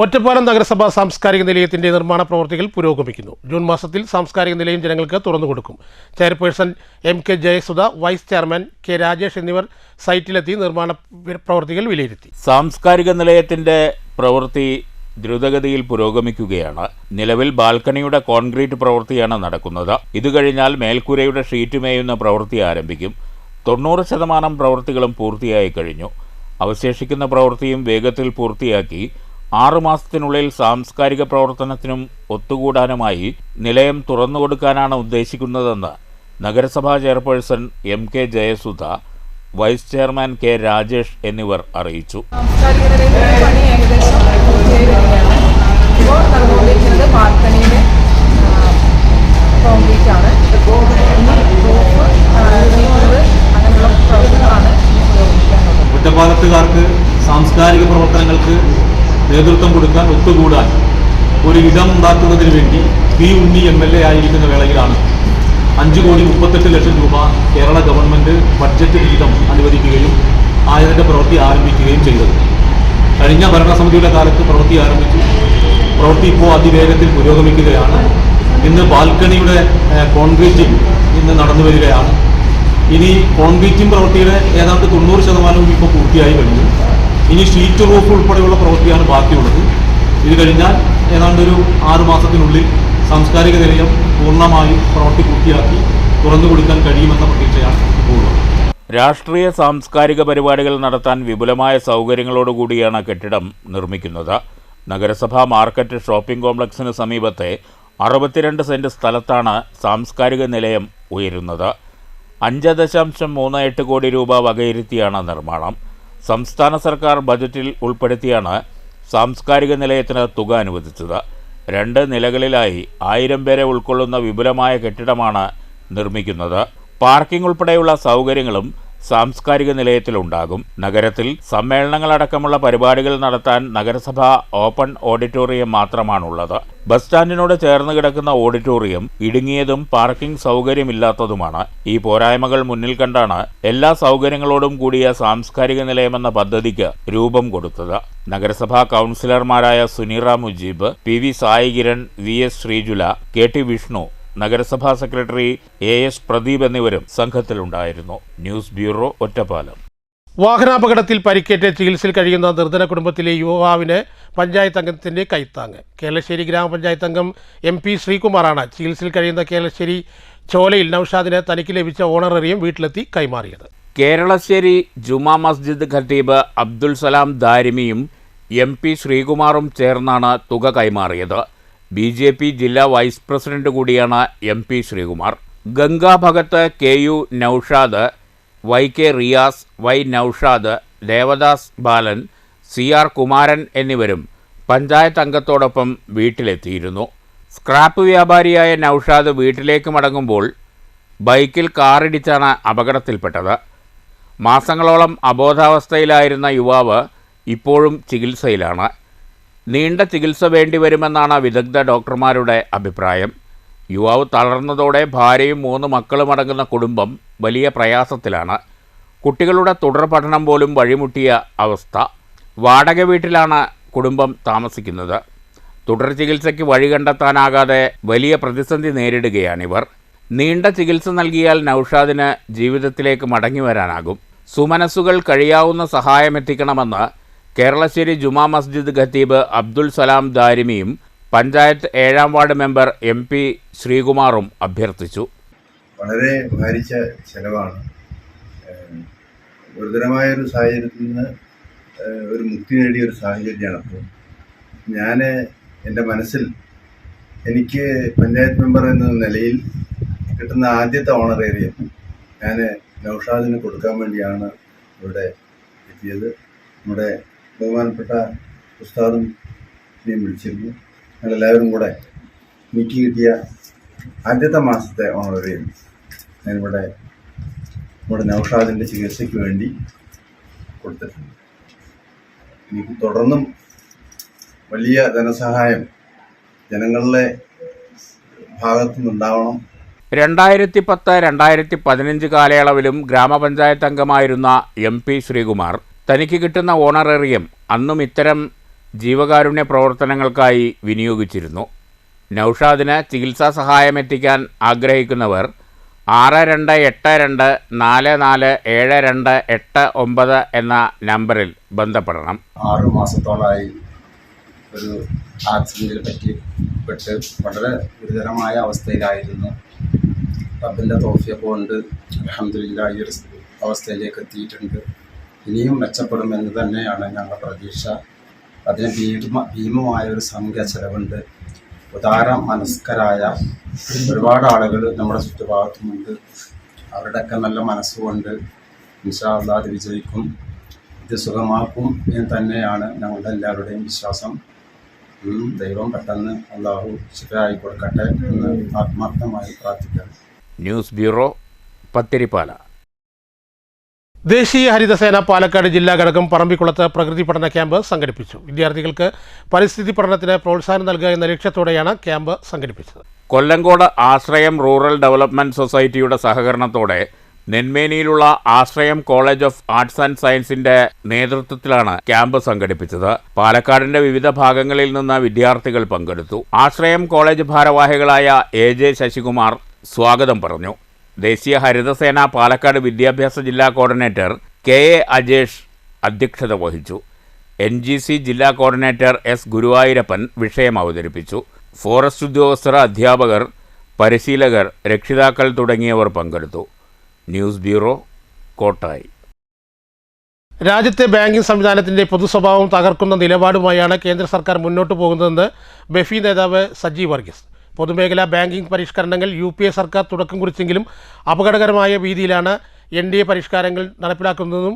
ഒറ്റപ്പാലം നഗരസഭ സാംസ്കാരിക നിലയത്തിന്റെ നിർമ്മാണ പ്രവൃത്തികൾ പുരോഗമിക്കുന്നു. ജൂൺ മാസത്തിൽ സാംസ്കാരിക നിലയം ജനങ്ങൾക്ക് തുറന്നുകൊടുക്കും. Chairperson MK Jayasudha, vice chairman K Rajesh എന്നിവർ സൈറ്റിലെത്തി നിർമ്മാണ പ്രവൃത്തികൾ വിലയിരുത്തി. സാംസ്കാരിക നിലയത്തിന്റെ പ്രവൃത്തി ദ്രുതഗതിയിൽ പുരോഗമിക്കുകയാണ്. നിലവിൽ ബാൽക്കണിയുടെ കോൺക്രീറ്റ് പ്രവൃത്തിയാണ് നടക്കുന്നത്. ഇത് കഴിഞ്ഞാൽ മേൽക്കൂരയുടെ ഷീറ്റ് മേയുന്ന പ്രവൃത്തി ആരംഭിക്കും. 90% പ്രവൃത്തികളും പൂർത്തിയായി കഴിഞ്ഞു. അവശേഷിക്കുന്ന പ്രവൃത്തിയും വേഗത്തിൽ പൂർത്തിയാക്കി 6 മാസത്തിനുള്ളിൽ സാംസ്കാരിക പ്രവർത്തനത്തിനും ഒത്തുകൂടാനുമായി നിലയം തുറന്നുകൊടുക്കാനാണ് ഉദ്ദേശിക്കുന്നതെന്ന് നഗരസഭാ chairperson MK Jayasudha, vice chairman K Rajesh എന്നിവർ അറിയിച്ചു. സാംസ്കാരിക നിലയത്തിന്റെ പണി ഏകദേശം പൂർത്തിയായിരിക്കുകയാണ്. ഇപ്പോൾ നടന്നുകൊണ്ടിരിക്കുന്നത് ബാൽക്കണിയുടെ കോൺക്രീറ്റ് ആണ്. അങ്ങനെയുള്ള പ്രവർത്തനങ്ങളാണ് പുരോഗമിക്കാനുള്ളത്. ഒറ്റപ്പാലത്തുകാർക്ക് സാംസ്കാരിക പ്രവർത്തനങ്ങൾക്ക് നേതൃത്വം കൊടുക്കാൻ, ഒത്തുകൂടാൻ ഒരു ഇടം ഉണ്ടാക്കുന്നതിന് വേണ്ടി പി ഉണ്ണി MLA ആയിരിക്കുന്ന വേളയിലാണ് 5,38,00,000 രൂപ കേരള ഗവൺമെൻറ് ബഡ്ജറ്റ് വിഹിതം അനുവദിക്കുകയും ആയതിൻ്റെ പ്രവൃത്തി ആരംഭിക്കുകയും ചെയ്തത്. കഴിഞ്ഞ ഭരണസമിതിയുടെ കാലത്ത് പ്രവൃത്തി ആരംഭിച്ചു. പ്രവൃത്തി ഇപ്പോൾ അതിവേഗത്തിൽ പുരോഗമിക്കുകയാണ്. ഇന്ന് ബാൽക്കണിയുടെ കോൺക്രീറ്റിംഗ് ഇന്ന് നടന്നു വരികയാണ്. ഇനി കോൺക്രീറ്റിംഗ് പ്രവൃത്തിയുടെ ഏതാണ്ട് 90% ഇപ്പോൾ പൂർത്തിയായി കഴിഞ്ഞു. ഇനി ഷീറ്റ് റൂഫ് ഉൾപ്പെടെയുള്ള പ്രവൃത്തിയാണ് ബാക്കിയുള്ളത്. ഇത് കഴിഞ്ഞാൽ ഏതാണ്ട് ഒരു 6 മാസത്തിനുള്ളിൽ സാംസ്കാരിക നിലയം പൂർണ്ണമായും പ്രവൃത്തി പൂർത്തിയാക്കി തുറന്നു കൊടുക്കാൻ കഴിയുമെന്ന പ്രതീക്ഷയാണ് ഇപ്പോഴുള്ളത്. രാഷ്ട്രീയ സാംസ്കാരിക പരിപാടികൾ നടത്താൻ വിപുലമായ സൗകര്യങ്ങളോടുകൂടിയാണ് കെട്ടിടം നിർമ്മിക്കുന്നത്. നഗരസഭാ മാർക്കറ്റ് ഷോപ്പിംഗ് കോംപ്ലക്സിന് സമീപത്തെ 62 സെന്റ് സ്ഥലത്താണ് സാംസ്കാരിക നിലയം ഉയരുന്നത്. 5.38 കോടി രൂപ വകയിരുത്തിയാണ് നിർമ്മാണം. സംസ്ഥാന സർക്കാർ ബജറ്റിൽ ഉൾപ്പെടുത്തിയാണ് സാംസ്കാരിക നിലയത്തിന് തുക അനുവദിച്ചത്. 2 നിലകളിലായി 1000 പേരെ ഉൾക്കൊള്ളുന്ന വിപുലമായ കെട്ടിടമാണ് നിർമ്മിക്കുന്നത്. പാർക്കിംഗ് ഉൾപ്പെടെയുള്ള സൗകര്യങ്ങളും സാംസ്കാരിക നിലയത്തിലുണ്ടാകും. നഗരത്തിൽ സമ്മേളനങ്ങളടക്കമുള്ള പരിപാടികൾ നടത്താൻ നഗരസഭ ഓപ്പൺ ഓഡിറ്റോറിയം മാത്രമാണുള്ളത്. ബസ് സ്റ്റാൻഡിനോട് ചേർന്ന് കിടക്കുന്ന ഓഡിറ്റോറിയം ഇടുങ്ങിയതും പാർക്കിംഗ് സൗകര്യമില്ലാത്തതുമാണ്. ഈ പോരായ്മകൾ മുന്നിൽ കണ്ടാണ് എല്ലാ സൗകര്യങ്ങളോടും കൂടിയ സാംസ്കാരിക നിലയമെന്ന പദ്ധതിക്ക് രൂപം കൊടുത്തത്. നഗരസഭാ കൗൺസിലർമാരായ Suneera Mujeeb, PV സായികിരൺ, VS ശ്രീജുല, KT Vishnu, നഗരസഭാ സെക്രട്ടറി AS പ്രദീപ് എന്നിവരും സംഘത്തിലുണ്ടായിരുന്നു. News bureau, Ottapalam. വാഹനാപകടത്തിൽ പരിക്കേറ്റ് ചികിത്സയിൽ കഴിയുന്ന നിർധന കുടുംബത്തിലെ യുവാവിന് പഞ്ചായത്ത് അംഗത്തിന്റെ കൈത്താങ്ങ്. കേരളശ്ശേരി ഗ്രാമപഞ്ചായത്ത് അംഗം MP ശ്രീകുമാറാണ് ചികിത്സയിൽ കഴിയുന്ന കേരളശ്ശേരി ചോലയിൽ നൌഷാദിന് തനിക്ക് ലഭിച്ച ഓണററിയും വീട്ടിലെത്തി കൈമാറിയത്. കേരളശ്ശേരി ജുമാ മസ്ജിദ് ഖത്തീബ് അബ്ദുൽ സലാം ദാരിമിയും MP ശ്രീകുമാറും ചേർന്നാണ് തുക കൈമാറിയത്. BJP ജില്ലാ വൈസ് പ്രസിഡന്റ് കൂടിയാണ് MP Sreekumar. Ganga Bhagath, KU Noushad, YK Riyas, Y Noushad, Devadas Balan, CR Kumaran എന്നിവരും പഞ്ചായത്ത് അംഗത്തോടൊപ്പം വീട്ടിലെത്തിയിരുന്നു. സ്ക്രാപ്പ് വ്യാപാരിയായ നൌഷാദ് വീട്ടിലേക്ക് മടങ്ങുമ്പോൾ ബൈക്കിൽ കാറിടിച്ചാണ് അപകടത്തിൽപ്പെട്ടത്. മാസങ്ങളോളം അബോധാവസ്ഥയിലായിരുന്ന യുവാവ് ഇപ്പോഴും ചികിത്സയിലാണ്. നീണ്ട ചികിത്സ വേണ്ടിവരുമെന്നാണ് വിദഗ്ധ ഡോക്ടർമാരുടെ അഭിപ്രായം. യുവാവ് തളർന്നതോടെ ഭാര്യയും 3 മക്കളുമടങ്ങുന്ന കുടുംബം വലിയ പ്രയാസത്തിലാണ്. കുട്ടികളുടെ തുടർ പഠനം പോലും വഴിമുട്ടിയ അവസ്ഥ. വാടക വീട്ടിലാണ് കുടുംബം താമസിക്കുന്നത്. തുടർ ചികിത്സയ്ക്ക് വഴി കണ്ടെത്താനാകാതെ വലിയ പ്രതിസന്ധി നേരിടുകയാണിവർ. നീണ്ട ചികിത്സ നൽകിയാൽ നൌഷാദിന് ജീവിതത്തിലേക്ക് മടങ്ങി വരാനാകും. സുമനസ്സുകൾ കഴിയാവുന്ന സഹായമെത്തിക്കണമെന്ന് കേരളശ്ശേരി ജുമാ മസ്ജിദ് ഖത്തീബ് Abdul Salam ദാരിമിയും panchayat 7-ാം ward member MP ശ്രീകുമാറും അഭ്യർത്ഥിച്ചു. വളരെ ഭാരിച്ച ചെലവാണ്. ഗുരുതരമായൊരു സാഹചര്യത്തിൽ നിന്ന് ഒരു മുക്തി നേടിയൊരു സാഹചര്യമാണ്. അപ്പോൾ ഞാൻ എൻ്റെ മനസ്സിൽ എനിക്ക് പഞ്ചായത്ത് മെമ്പർ എന്ന നിലയിൽ കിട്ടുന്ന ആദ്യത്തെ ഓണറേറിയം ഞാൻ നൌഷാദിന് കൊടുക്കാൻ വേണ്ടിയാണ് ഇവിടെ എത്തിയത്. നമ്മുടെ ബഹുമാനപ്പെട്ട ഉസ്താദും വിളിച്ചിരുന്നു. ഞങ്ങളെല്ലാവരും കൂടെ എനിക്ക് കിട്ടിയ ആദ്യത്തെ മാസത്തെ ഓണറേറിയം ഞാനിവിടെ നമ്മുടെ നൌഷാദിൻ്റെ ചികിത്സയ്ക്ക് വേണ്ടി കൊടുത്തിട്ടുണ്ട്. എനിക്ക് തുടർന്നും വലിയ ധനസഹായം ജനങ്ങളുടെ ഭാഗത്തു നിന്നുണ്ടാവണം. 2010-2015 കാലയളവിലും ഗ്രാമപഞ്ചായത്ത് അംഗമായിരുന്ന MP ശ്രീകുമാർ തനിക്ക് കിട്ടുന്ന ഓണറേറിയം അന്നും ഇത്തരം ജീവകാരുണ്യ പ്രവർത്തനങ്ങൾക്കായി വിനിയോഗിച്ചിരുന്നു. നൌഷാദിന് ചികിത്സാ സഹായമെത്തിക്കാൻ ആഗ്രഹിക്കുന്നവർ 6282447289 എന്ന നമ്പറിൽ ബന്ധപ്പെടണം. 6 മാസത്തോളമായി ഒരു ആക്സിഡൻറ്റിൽ പറ്റിപ്പെട്ട് വളരെ ഗുരുതരമായ അവസ്ഥയിലായിരുന്നു. റബ്ബിൻ്റെ തൗഫീഖ് കൊണ്ട് അൽഹംദുലില്ലാഹ് ഈ ഒരു അവസ്ഥയിലേക്ക് എത്തിയിട്ടുണ്ട്. ഇനിയും മെച്ചപ്പെടുമെന്ന് തന്നെയാണ് ഞങ്ങളുടെ പ്രതീക്ഷ. അതിന് ഭീമമായ ഒരു സംഖ്യ ചെലവുണ്ട്. ഉദാര മനസ്കരായ ഒരുപാട് ആളുകൾ നമ്മുടെ ചുറ്റുഭാഗത്തുമുണ്ട്. അവരുടെയൊക്കെ നല്ല മനസ്സുകൊണ്ട് ഇൻഷാ അല്ലാഹ് അത് വിജയിക്കും, ഇത് സുഖമാക്കും എന്ന് തന്നെയാണ് ഞങ്ങളുടെ എല്ലാവരുടെയും വിശ്വാസം. ദൈവം പെട്ടെന്ന് അല്ലാഹു ശിഫയായി കൊടുക്കട്ടെ എന്ന് ആത്മാർത്ഥമായി പ്രാർത്ഥിക്കുന്നു. News bureau, Pathirippala. ദേശീയ ഹരിതസേന പാലക്കാട് ജില്ലാ ഘടകം പറമ്പിക്കുളത്ത് പ്രകൃതി പഠന ക്യാമ്പ് സംഘടിപ്പിച്ചു. വിദ്യാർത്ഥികൾക്ക് പരിസ്ഥിതി പഠനത്തിന് പ്രോത്സാഹനം നൽകുക എന്ന ലക്ഷ്യത്തോടെയാണ് ക്യാമ്പ് സംഘടിപ്പിച്ചത്. കൊല്ലങ്കോട് ആശ്രയം റൂറൽ ഡെവലപ്മെൻറ്റ് സൊസൈറ്റിയുടെ സഹകരണത്തോടെ നെന്മേനിയിലുള്ള ആശ്രയം കോളേജ് ഓഫ് ആർട്സ് ആൻഡ് സയൻസിന്റെ നേതൃത്വത്തിലാണ് ക്യാമ്പ് സംഘടിപ്പിച്ചത്. പാലക്കാടിന്റെ വിവിധ ഭാഗങ്ങളിൽ നിന്ന് വിദ്യാർത്ഥികൾ പങ്കെടുത്തു. ആശ്രയം കോളേജ് ഭാരവാഹികളായ AJ ശശികുമാർ സ്വാഗതം പറഞ്ഞു. ദേശീയ ഹരിതസേന പാലക്കാട് വിദ്യാഭ്യാസ ജില്ലാ കോർഡിനേറ്റർ KA അജേഷ് അധ്യക്ഷത വഹിച്ചു. NGC ജില്ലാ കോർഡിനേറ്റർ S ഗുരുവായൂരപ്പൻ വിഷയം അവതരിപ്പിച്ചു. ഫോറസ്റ്റ് ഉദ്യോഗസ്ഥർ, അധ്യാപകർ, പരിശീലകർ, രക്ഷിതാക്കൾ തുടങ്ങിയവർ പങ്കെടുത്തു. News bureau, Kottayi. രാജ്യത്തെ ബാങ്കിംഗ് സംവിധാനത്തിൻ്റെ പൊതുസ്വഭാവം തകർക്കുന്ന നിലപാടുമായാണ് കേന്ദ്ര സർക്കാർ മുന്നോട്ട് പോകുന്നതെന്ന് ബെഫി നേതാവ് സജി വർഗീസ്. പൊതുമേഖലാ ബാങ്കിംഗ് പരിഷ്കരണങ്ങൾ UPA സർക്കാർ തുടക്കം കുറിച്ചെങ്കിലും അപകടകരമായ രീതിയിലാണ് NDA പരിഷ്കാരങ്ങൾ നടപ്പിലാക്കുന്നതെന്നും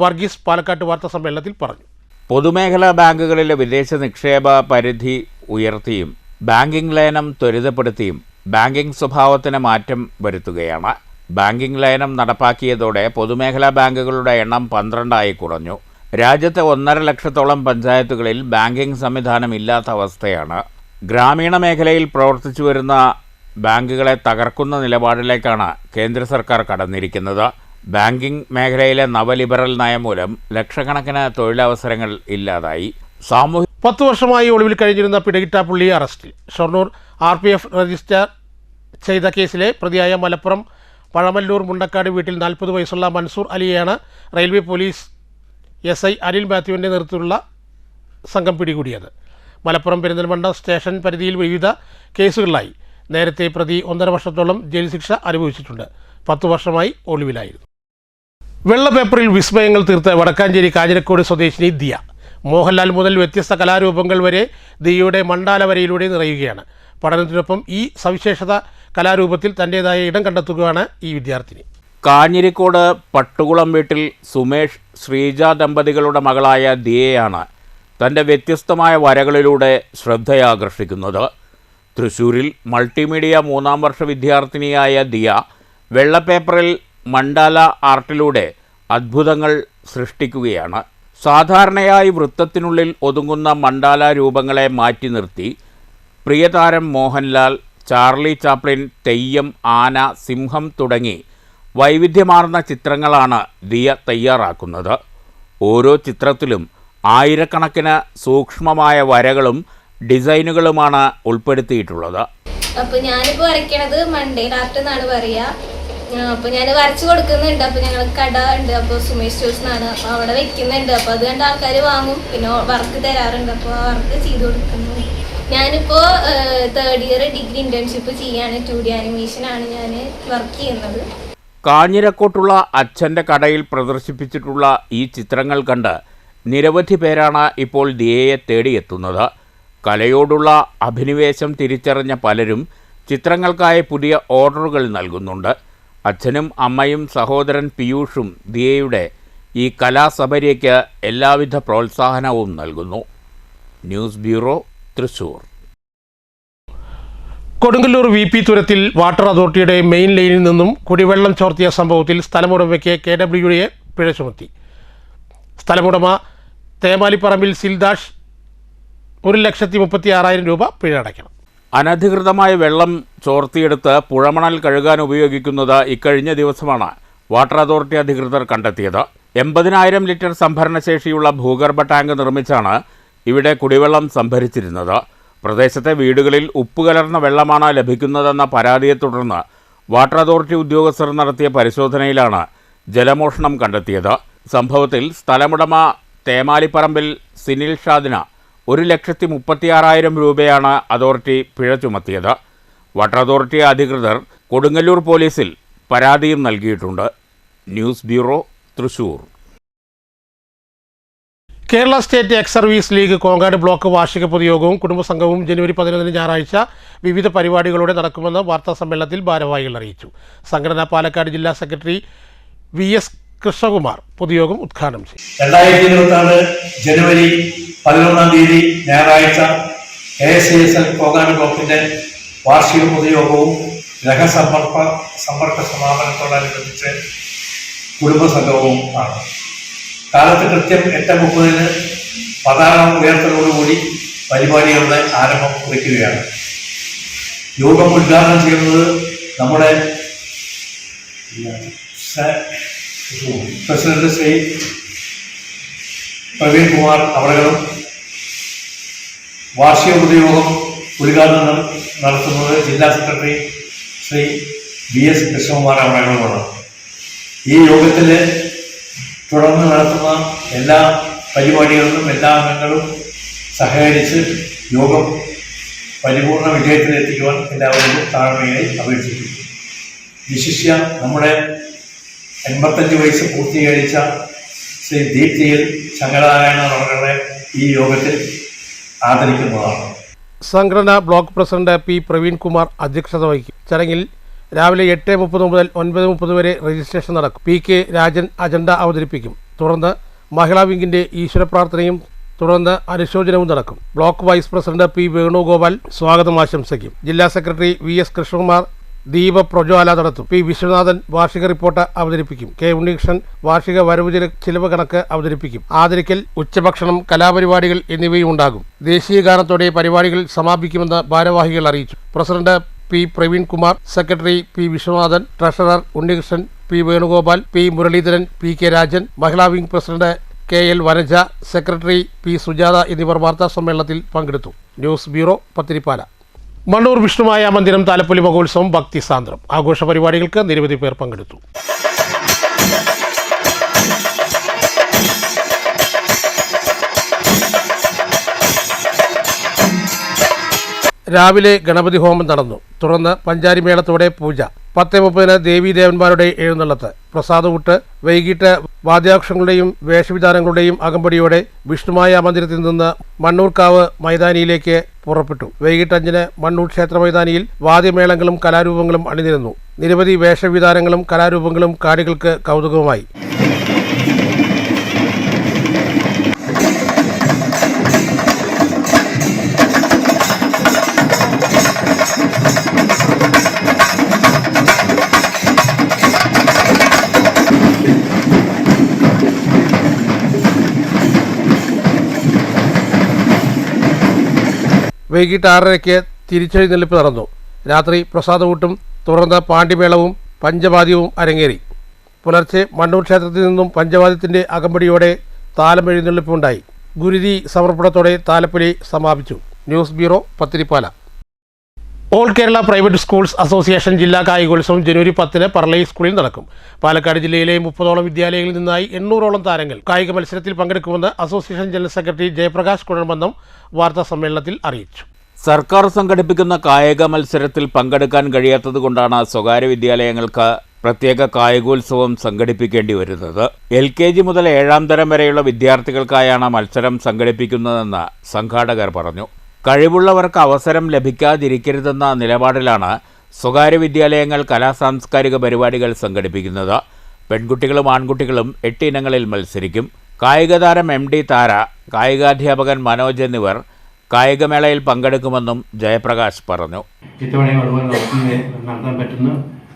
വർഗീസ് പാലക്കാട്ട് വാർത്താസമ്മേളനത്തിൽ പറഞ്ഞു. പൊതുമേഖലാ ബാങ്കുകളിലെ വിദേശ നിക്ഷേപ പരിധി ഉയർത്തിയും ബാങ്കിംഗ് ലയനം ത്വരിതപ്പെടുത്തിയും ബാങ്കിംഗ് സ്വഭാവത്തിന് മാറ്റം വരുത്തുകയാണ്. ബാങ്കിംഗ് ലയനം നടപ്പാക്കിയതോടെ പൊതുമേഖലാ ബാങ്കുകളുടെ എണ്ണം 12 കുറഞ്ഞു. രാജ്യത്തെ 1.5 ലക്ഷത്തോളം പഞ്ചായത്തുകളിൽ ബാങ്കിംഗ് സംവിധാനം ഇല്ലാത്ത അവസ്ഥയാണ്. ഗ്രാമീണ മേഖലയിൽ പ്രവർത്തിച്ചു വരുന്ന ബാങ്കുകളെ തകർക്കുന്ന നിലപാടിലേക്കാണ് കേന്ദ്ര സർക്കാർ കടന്നിരിക്കുന്നത്. ബാങ്കിംഗ് മേഖലയിലെ നവലിബറൽ നയം മൂലം ലക്ഷക്കണക്കിന് തൊഴിലവസരങ്ങൾ ഇല്ലാതായി. 10 വർഷമായി ഒളിവിൽ കഴിഞ്ഞിരുന്ന പിടകിട്ടാപ്പുള്ളി അറസ്റ്റിൽ. ഷൊർണൂർ RPF രജിസ്റ്റർ ചെയ്ത കേസിലെ പ്രതിയായ മലപ്പുറം പഴമല്ലൂർ മുണ്ടക്കാട് വീട്ടിൽ 40 വയസ്സുള്ള മൻസൂർ അലിയെയാണ് റെയിൽവേ പോലീസ് SI അനിൽ മാത്യുവിൻ്റെ നേതൃത്വത്തിലുള്ള സംഘം പിടികൂടിയത്. മലപ്പുറം പെരിന്തൽമണ്ണ സ്റ്റേഷൻ പരിധിയിൽ വിവിധ കേസുകളിലായി നേരത്തെ പ്രതി 1.5 വർഷത്തോളം ജയിൽ ശിക്ഷ അനുഭവിച്ചിട്ടുണ്ട്. 10 വർഷമായി ഒളിവിലായിരുന്നു. വെള്ള പേപ്പറിൽ വിസ്മയങ്ങൾ തീർത്ത് വടക്കാഞ്ചേരി കാഞ്ഞിരക്കോട് സ്വദേശിനി ദിയ. മോഹൻലാൽ മുതൽ വ്യത്യസ്ത കലാരൂപങ്ങൾ വരെ ദിയയുടെ മണ്ഡാല വരയിലൂടെ നിറയുകയാണ്. പഠനത്തിനൊപ്പം ഈ സവിശേഷത കലാരൂപത്തിൽ തൻ്റേതായ ഇടം കണ്ടെത്തുകയാണ് ഈ വിദ്യാർത്ഥിനി. കാഞ്ഞിരക്കോട് പട്ടുകുളം വീട്ടിൽ സുമേഷ് ശ്രീജ ദമ്പതികളുടെ മകളായ ദിയയാണ് തൻ്റെ വ്യത്യസ്തമായ വരകളിലൂടെ ശ്രദ്ധയാകർഷിക്കുന്നത്. തൃശ്ശൂരിൽ മൾട്ടിമീഡിയ 3ാം വർഷ വിദ്യാർത്ഥിനിയായ ദിയ വെള്ളപ്പേപ്പറിൽ മണ്ഡാല ആർട്ടിലൂടെ അത്ഭുതങ്ങൾ സൃഷ്ടിക്കുകയാണ്. സാധാരണയായി വൃത്തത്തിനുള്ളിൽ ഒതുങ്ങുന്ന മണ്ഡാല രൂപങ്ങളെ മാറ്റി നിർത്തി പ്രിയതാരം മോഹൻലാൽ, ചാർലി ചാപ്ലിൻ, തെയ്യം, ആന, സിംഹം തുടങ്ങി വൈവിധ്യമാർന്ന ചിത്രങ്ങളാണ് ദിയ തയ്യാറാക്കുന്നത്. ഓരോ ചിത്രത്തിലും ആയിരക്കണക്കിന് സൂക്ഷ്മമായ വരകളും ഡിസൈനുകളുമാണ് ഉൾപ്പെടുത്തിയിട്ടുള്ളത്. അപ്പോൾ ഞാനിപ്പോൾ വരയ്ക്കണത് മണ്ടേൽ ആർട്ട് എന്നാണ് പറയുക. അപ്പോൾ ഞാൻ വരച്ചു കൊടുക്കുന്നുണ്ട്. അപ്പോൾ ഞങ്ങൾക്ക് കട ഉണ്ട്, അപ്പോൾ സുമേഷ് സ്റ്റോഴ്സ് എന്നാണ്. അപ്പോൾ അവിടെ വെക്കുന്നുണ്ട്. അപ്പോൾ അത് കണ്ട് ആൾക്കാർ വാങ്ങും, പിന്നെ വർക്ക് തരാറുണ്ട്. അപ്പോൾ ആ വർക്ക് ചെയ്ത് കൊടുക്കുന്നു. ഞാനിപ്പോൾ 3rd ഇയർ ഡിഗ്രി ഇന്റേൺഷിപ്പ് ചെയ്യാണ്. 2D ആനിമേഷനാണ് ഞാൻ വർക്ക് ചെയ്യുന്നത്. കാഞ്ഞിരക്കോട്ടുള്ള അച്ഛൻ്റെ കടയിൽ പ്രദർശിപ്പിച്ചിട്ടുള്ള ഈ ചിത്രങ്ങൾ കണ്ട് നിരവധി പേരാണ് ഇപ്പോൾ ദിയയെ തേടിയെത്തുന്നത്. കലയോടുള്ള അഭിനിവേശം തിരിച്ചറിഞ്ഞ പലരും ചിത്രങ്ങൾക്കായി പുതിയ ഓർഡറുകൾ നൽകുന്നുണ്ട്. അച്ഛനും അമ്മയും സഹോദരൻ പീയൂഷും ദിയയുടെ ഈ കലാസബരിക്ക് എല്ലാവിധ പ്രോത്സാഹനവും നൽകുന്നു. News bureau, Thrissur. Kodungallur VP തുരത്തിൽ വാട്ടർ അതോറിറ്റിയുടെ മെയിൻ ലൈനിൽ നിന്നും കുടിവെള്ളം ചോർത്തിയ സംഭവത്തിൽ സ്ഥലമുടമയ്ക്ക് KWA പിഴ ചുമത്തി. സ്ഥലമുടമ തേമാലിപ്പറമ്പിൽ സിൽദാഷ് 1,36,000 രൂപ പിഴ അടയ്ക്കണം. അനധികൃതമായ വെള്ളം ചോർത്തിയെടുത്ത് പുഴമണൽ കഴുകാൻ ഉപയോഗിക്കുന്നത് ഇക്കഴിഞ്ഞ ദിവസമാണ് വാട്ടർ അതോറിറ്റി അധികൃതർ കണ്ടെത്തിയത്. 80,000 ലിറ്റർ സംഭരണശേഷിയുള്ള ഭൂഗർഭ ടാങ്ക് നിർമ്മിച്ചാണ് ഇവിടെ കുടിവെള്ളം സംഭരിച്ചിരുന്നത്. പ്രദേശത്തെ വീടുകളിൽ ഉപ്പ് കലർന്ന വെള്ളമാണ് ലഭിക്കുന്നതെന്ന പരാതിയെ തുടർന്ന് വാട്ടർ അതോറിറ്റി ഉദ്യോഗസ്ഥർ നടത്തിയ പരിശോധനയിലാണ് ജലമോഷണം കണ്ടെത്തിയത്. സംഭവത്തിൽ സ്ഥലമുടമ തേമാലിപ്പറമ്പിൽ സിനിൽ ഷാദിന 1,36,000 രൂപയാണ് അതോറിറ്റി പിഴ ചുമത്തിയത്. വാട്ടർ അതോറിറ്റി അധികൃതർ കൊടുങ്ങല്ലൂർ പോലീസിൽ പരാതിയും നൽകിയിട്ടുണ്ട്. News bureau, Thrissur. Kerala state ex service league Kongad block വാർഷിക പൊതുയോഗവും കുടുംബസംഘവും ജനുവരി 11 ഞായറാഴ്ച വിവിധ പരിപാടികളോടെ നടക്കുമെന്ന് വാർത്താസമ്മേളനത്തിൽ ഭാരവാഹികൾ അറിയിച്ചു. സംഘടന പാലക്കാട് ജില്ലാ സെക്രട്ടറി VS കൃഷ്ണകുമാർ പൊതുയോഗം ഉദ്ഘാടനം ചെയ്തു. 2026 ജനുവരി 11 ഞായറാഴ്ച ASASL കോങ്ങാട് ബ്ലോക്കിന്റെ വാർഷിക പൊതുയോഗവും ഗ്രഹസമ്പർക്ക സമാപനത്തോടനുബന്ധിച്ച് കുടുംബസംഘവും ആണ്. കാലത്ത് കൃത്യം 8:30 പതാക ഉയർത്തലോടുകൂടി പരിപാടികളുടെ ആരംഭം കുറിക്കുകയാണ്. യോഗം ഉദ്ഘാടനം ചെയ്യുന്നത് നമ്മുടെ പ്രസിഡന്റ് ശ്രീ പ്രവീൺ കുമാർ അവറുകളും വാർഷിക പൊതുയോഗം ഉദ്ഘാടനം നടത്തുന്നത് ജില്ലാ സെക്രട്ടറി ശ്രീ VS കൃഷ്ണകുമാർ അവറുകളുമാണ്. ഈ യോഗത്തിൽ തുടർന്ന് നടത്തുന്ന എല്ലാ പരിപാടികളിലും എല്ലാ അംഗങ്ങളും സഹകരിച്ച് യോഗം പരിപൂർണ വിജയത്തിലെത്തിക്കുവാൻ എല്ലാവരും താഴ്മയായി അപേക്ഷിക്കുന്നു. വിശിഷ്യ നമ്മുടെ 85 വയസ്സ് പൂർത്തീകരിച്ച ശ്രീ ദീപ്തിയിൽ ശങ്കരനാരായണൻ അവരുടെ ഈ യോഗത്തിൽ ആദരിക്കുന്നതാണ്. സംഘടന block president P Praveen Kumar അധ്യക്ഷത വഹിക്കും. ചടങ്ങിൽ രാവിലെ 8:30 മുതൽ 9:30 വരെ രജിസ്ട്രേഷൻ നടക്കും. PK രാജൻ അജണ്ട അവതരിപ്പിക്കും. തുടർന്ന് മഹിളാ വിംഗിന്റെ ഈശ്വര പ്രാർത്ഥനയും തുടർന്ന് അനുശോചനവും നടക്കും. Block vice president P Venugopal സ്വാഗതം ആശംസിക്കും. ജില്ലാ സെക്രട്ടറി VS കൃഷ്ണകുമാർ ദീപ പ്രജ്വാല നടത്തും. P വിശ്വനാഥൻ വാർഷിക റിപ്പോർട്ട് അവതരിപ്പിക്കും. K ഉണ്ണികൃഷ്ണൻ വാർഷിക വരവ് ചിലവ് കണക്ക് അവതരിപ്പിക്കും. ആദരിക്കൽ, ഉച്ചഭക്ഷണം, കലാപരിപാടികൾ എന്നിവയും ഉണ്ടാകും. ദേശീയ ഗാനത്തോടെ പരിപാടികൾ സമാപിക്കുമെന്ന് ഭാരവാഹികൾ അറിയിച്ചു. President P Praveen Kumar, secretary P Viswanathan, treasurer Unnikrishnan, P Venugopal, P Muraleedharan, PK Rajan, മഹിളാ wing president KL Vanaja, secretary P Sujatha എന്നിവർ വാർത്താ സമ്മേളനത്തിൽ പങ്കെടുത്തു. News bureau, Pathirippala. മണ്ണൂർ വിഷ്ണുമായ മന്ദിരം താലപ്പൊലി മഹോത്സവം ഭക്തിസാന്ദ്രം. ആഘോഷ പരിപാടികൾക്ക് നിരവധി പേർ പങ്കെടുത്തു. രാവിലെ ഗണപതി ഹോമം നടന്നു. തുടർന്ന് പഞ്ചാരിമേളത്തോടെ പൂജ. 10:30 ദേവീദേവന്മാരുടെ എഴുന്നള്ളത്ത്, പ്രസാദകൂട്ട്. വൈകിട്ട് വാദ്യാക്ഷങ്ങളുടെയും വേഷവിധാനങ്ങളുടെയും അകമ്പടിയോടെ വിഷ്ണുമായ മന്ദിരത്തിൽ നിന്ന് മണ്ണൂർക്കാവ് മൈതാനിയിലേക്ക് പുറപ്പെട്ടു. വൈകിട്ട് 5 മണ്ണൂർ ക്ഷേത്ര മൈതാനിയിൽ വാദ്യമേളങ്ങളും കലാരൂപങ്ങളും അണിനിരന്നു. നിരവധി വേഷവിധാനങ്ങളും കലാരൂപങ്ങളും കാണികൾക്ക് കൗതുകമായി. വൈകിട്ട് 6:30-ക്ക് തിരിച്ചെഴുന്നള്ളിപ്പ് നടന്നു. രാത്രി പ്രസാദകൂട്ടും തുടർന്ന് പാണ്ടിമേളവും പഞ്ചവാദ്യവും അരങ്ങേറി. പുലർച്ചെ മണ്ണൂർ ക്ഷേത്രത്തിൽ നിന്നും പഞ്ചവാദ്യത്തിൻ്റെ അകമ്പടിയോടെ താലമെഴുന്നള്ളിപ്പുണ്ടായി. ഗുരുതി സമർപ്പണത്തോടെ താലപ്പൊലി സമാപിച്ചു. News bureau, Pathirippala. All Kerala private schools association ജില്ലാ കായികോത്സവം ജനുവരി 10-ന് പറളൈ സ്കൂളിൽ നടക്കും. പാലക്കാട് ജില്ലയിലെ 30ഓളം വിദ്യാലയങ്ങളിൽ നിന്നായി 800ഓളം താരങ്ങൾ കായിക മത്സരത്തിൽ പങ്കെടുക്കുമെന്ന് association general secretary Jayaprakash Kuzhalmannam വാർത്താ സമ്മേളനത്തിൽ അറിയിച്ചു. സർക്കാർ സംഘടിപ്പിക്കുന്ന കായിക മത്സരത്തിൽ പങ്കെടുക്കാൻ കഴിയാത്തതുകൊണ്ടാണ് സ്വകാര്യ വിദ്യാലയങ്ങൾക്ക് പ്രത്യേക കായികോത്സവം സംഘടിപ്പിക്കേണ്ടി വരുന്നത്. LKG മുതൽ 7ാം തരം വരെയുള്ള വിദ്യാർത്ഥികൾക്കായാണ് മത്സരം സംഘടിപ്പിക്കുന്നതെന്ന് സംഘാടകർ പറഞ്ഞു. കഴിവുള്ളവർക്ക് അവസരം ലഭിക്കാതിരിക്കരുതെന്ന നിലപാടിലാണ് സ്വകാര്യ വിദ്യാലയങ്ങൾ കലാസാംസ്കാരിക പരിപാടികൾ സംഘടിപ്പിക്കുന്നത്. പെൺകുട്ടികളും ആൺകുട്ടികളും 8 ഇനങ്ങളിൽ മത്സരിക്കും. കായികതാരം MD താര, കായികാധ്യാപകൻ മനോജ് എന്നിവർ കായികമേളയിൽ പങ്കെടുക്കുമെന്നും ജയപ്രകാശ് പറഞ്ഞു. ഇത്തവണയും അതുപോലെ നടത്താൻ പറ്റുമെന്ന്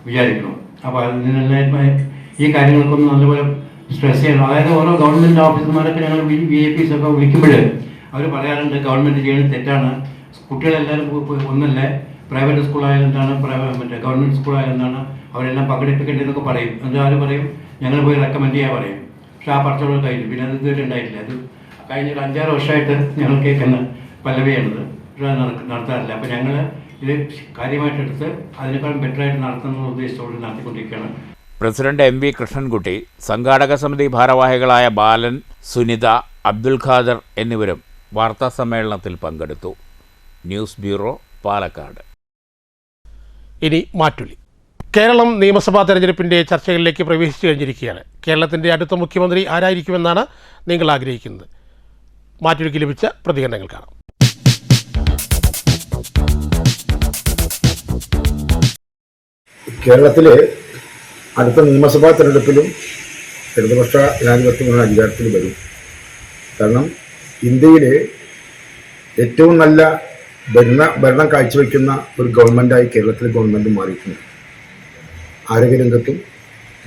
വിചാരിക്കുന്നു. അപ്പോൾ അതിനെല്ലാം ഈ കാര്യങ്ങൾക്കൊന്നും നല്ലപോലെ സ്ട്രെസ് ചെയ്യണം. അതായത് ഓരോ ഗവൺമെൻറ് ഓഫീസർമാരൊക്കെ ഞങ്ങൾ VIPs ഒക്കെ വിളിക്കുമ്പോൾ അവർ പറയാറുണ്ട് ഗവൺമെൻറ് ചെയ്യുന്നത് തെറ്റാണ്, കുട്ടികളെല്ലാവരും ഒന്നല്ല, പ്രൈവറ്റ് സ്കൂളായാലും എന്താണ്, മറ്റേ ഗവൺമെൻറ് സ്കൂളായാലും എന്താണ്, അവരെല്ലാം പങ്കെടുപ്പിക്കേണ്ടതെന്നൊക്കെ പറയും. എന്നിട്ട് അവർ പറയും ഞങ്ങൾ പോയി റെക്കമെൻഡ് ചെയ്യാൻ പറയും. പക്ഷെ ആ പറച്ചോളം കഴിഞ്ഞു. പിന്നെ അത് ഇതുവരെ ഉണ്ടായിട്ടില്ല. അത് കഴിഞ്ഞൊരു 5-6 വർഷമായിട്ട് ഞങ്ങൾ കേൾക്കുന്ന പല്ലവിയാണത്. പക്ഷേ നടത്താറില്ല. അപ്പോൾ ഞങ്ങൾ ഇത് കാര്യമായിട്ടെടുത്ത് അതിനേക്കാളും ബെറ്ററായിട്ട് നടത്തുന്ന ഉദ്ദേശത്തോടെ നടത്തിക്കൊണ്ടിരിക്കുകയാണ്. പ്രസിഡന്റ് MV കൃഷ്ണൻകുട്ടി, സംഘാടക സമിതി ഭാരവാഹികളായ ബാലൻ, സുനിത, അബ്ദുൽ ഖാദർ എന്നിവരും വാർത്താ സമ്മേളനത്തിൽ പങ്കെടുത്തു. News bureau, Palakkad. ഇനി മാറ്റുലി. കേരളം നിയമസഭാ തെരഞ്ഞെടുപ്പിൻ്റെ ചർച്ചകളിലേക്ക് പ്രവേശിച്ചു കഴിഞ്ഞിരിക്കുകയാണ്. കേരളത്തിൻ്റെ അടുത്ത മുഖ്യമന്ത്രി ആരായിരിക്കുമെന്നാണ് നിങ്ങൾ ആഗ്രഹിക്കുന്നത്? മാറ്റുലിക്ക് ലഭിച്ച പ്രതികരണങ്ങൾ കാണാം. കേരളത്തിലെ അടുത്ത നിയമസഭാ തെരഞ്ഞെടുപ്പിലും ഇടതുപക്ഷ ജനാധിപത്യമുള്ള അധികാരത്തിൽ വരും. കാരണം ഇന്ത്യയിലെ ഏറ്റവും നല്ല ഭരണം കാഴ്ചവെക്കുന്ന ഒരു ഗവൺമെൻറ്റായി കേരളത്തിലെ ഗവൺമെൻറ് മാറിയിട്ടുണ്ട്. ആരോഗ്യരംഗത്തും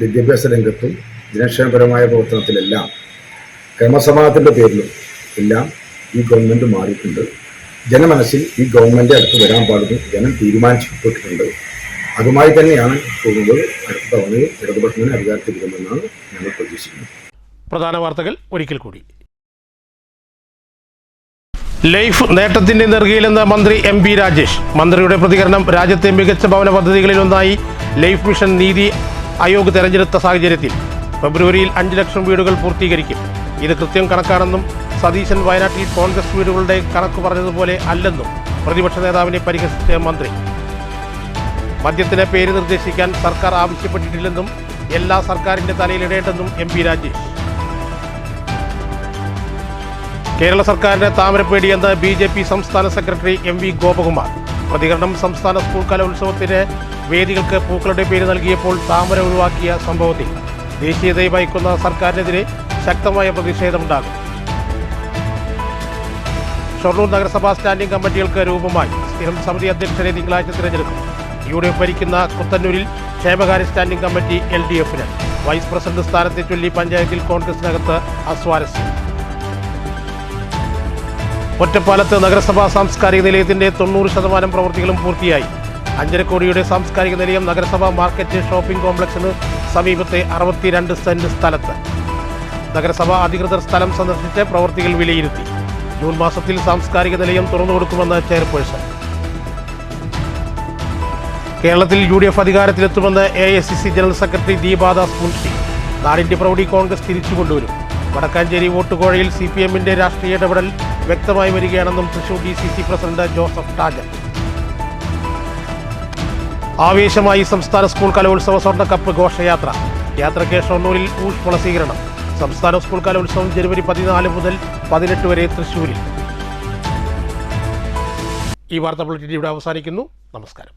വിദ്യാഭ്യാസ രംഗത്തും ജനക്ഷേമപരമായ പ്രവർത്തനത്തിലെല്ലാം ക്രമസമാധാനത്തിൻ്റെ പേരിലും എല്ലാം ഈ ഗവൺമെൻറ് മാറിയിട്ടുണ്ട്. ജനമനസ്സിൽ ഈ ഗവൺമെൻറ് അടുത്ത് വരാൻ പാടുന്നു ജനം തീരുമാനിച്ചിട്ടുണ്ട്. അതുമായി തന്നെയാണ് പോകുന്നത്. അടുത്ത തവണയിൽ ഇടതുപക്ഷത്തിന് അധികാരത്തിൽ വരുമെന്നാണ് ഞങ്ങൾ പ്രതീക്ഷിക്കുന്നത്. പ്രധാന വാർത്തകൾ ഒരിക്കൽ കൂടി. ലൈഫ് നേട്ടത്തിന്റെ നെറുകയിലെന്ന് മന്ത്രി MP രാജേഷ്. മന്ത്രിയുടെ പ്രതികരണം രാജ്യത്തെ മികച്ച ഭവന പദ്ധതികളിലൊന്നായി ലൈഫ് മിഷൻ നീതി ആയോഗ് തെരഞ്ഞെടുത്ത സാഹചര്യത്തിൽ ഫെബ്രുവരിയിൽ 5 ലക്ഷം വീടുകൾ പൂർത്തീകരിക്കും. ഇത് കൃത്യം കണക്കാണെന്നും സതീശൻ വയനാട്ടിൽ കോൺഗ്രസ് വീടുകളുടെ കണക്ക് പറഞ്ഞതുപോലെ അല്ലെന്നും പ്രതിപക്ഷ നേതാവിനെ പരിഹസിച്ച മന്ത്രി. മദ്യത്തിന് പേര് നിർദ്ദേശിക്കാൻ സർക്കാർ ആവശ്യപ്പെട്ടിട്ടില്ലെന്നും എല്ലാ സർക്കാരിൻ്റെ തലയിലിടേണ്ടെന്നും MP രാജേഷ്. കേരള സർക്കാരിന് താമരപ്പേടിയെന്ന് BJP സംസ്ഥാന സെക്രട്ടറി MV ഗോപകുമാർ. പ്രതികരണം സംസ്ഥാന സ്കൂൾ കലോത്സവത്തിന് വേദികൾക്ക് പൂക്കളുടെ പേര് നൽകിയപ്പോൾ താമര ഒഴിവാക്കിയ സംഭവത്തിൽ ദേശീയതയെ ഭയക്കുന്ന സർക്കാരിനെതിരെ ശക്തമായ പ്രതിഷേധമുണ്ടാകും. ഷൊർണൂർ നഗരസഭാ സ്റ്റാൻഡിംഗ് കമ്മിറ്റികൾക്ക് രൂപമായി. സ്ഥിരം സമിതി അധ്യക്ഷരെ തിങ്കളാഴ്ച തിരഞ്ഞെടുക്കും. UDF ഭരിക്കുന്ന കുത്തന്നൂരിൽ ക്ഷേമകാര്യ സ്റ്റാൻഡിംഗ് കമ്മിറ്റി LDF-ന്. വൈസ് പ്രസിഡന്റ് സ്ഥാനത്തെ ചൊല്ലി പഞ്ചായത്തിൽ കോൺഗ്രസിനകത്ത് അസ്വാരസ്യം. ഒറ്റപ്പാലത്ത് നഗരസഭാ സാംസ്കാരിക നിലയത്തിന്റെ 90% പ്രവൃത്തികളും പൂർത്തിയായി. 5.5 കോടിയുടെ സാംസ്കാരിക നിലയം നഗരസഭാ മാർക്കറ്റ് ഷോപ്പിംഗ് കോംപ്ലക്സിന് സമീപത്തെ 62 സെന്റ് സ്ഥലത്ത്. നഗരസഭാ അധികൃതർ സ്ഥലം സന്ദർശിച്ച് പ്രവൃത്തികൾ വിലയിരുത്തി. ജൂൺ മാസത്തിൽ സാംസ്കാരിക നിലയം തുറന്നുകൊടുക്കുമെന്ന് ചെയർപേഴ്സൺ. കേരളത്തിൽ UDF അധികാരത്തിലെത്തുമെന്ന് AICC general secretary Deepa Das Munshi. നാടിന്റെ പ്രൗഢി കോൺഗ്രസ് തിരിച്ചുകൊണ്ടുവരും. വടക്കാഞ്ചേരി വോട്ടുകോഴയിൽ CPM-ന്റെ രാഷ്ട്രീയ ഇടപെടൽ വ്യക്തമായി വരികയാണെന്നും തൃശൂർ DCC പ്രസിഡന്റ് ജോസഫ് ടാജൻ. ആവേശമായി സംസ്ഥാന സ്കൂൾ കലോത്സവ സ്വർണ്ണക്കപ്പ് ഘോഷയാത്ര. യാത്രയ്ക്ക് ഷൊർണൂരിൽ ഊഷ്മള സ്വീകരണം. സംസ്ഥാന സ്കൂൾ കലോത്സവം ജനുവരി 14 മുതൽ 18 വരെ തൃശൂരിൽ. ഈ വാർത്താ ബുള്ളറ്റിൻ ഇവിടെ അവസാനിക്കുന്നു. നമസ്കാരം.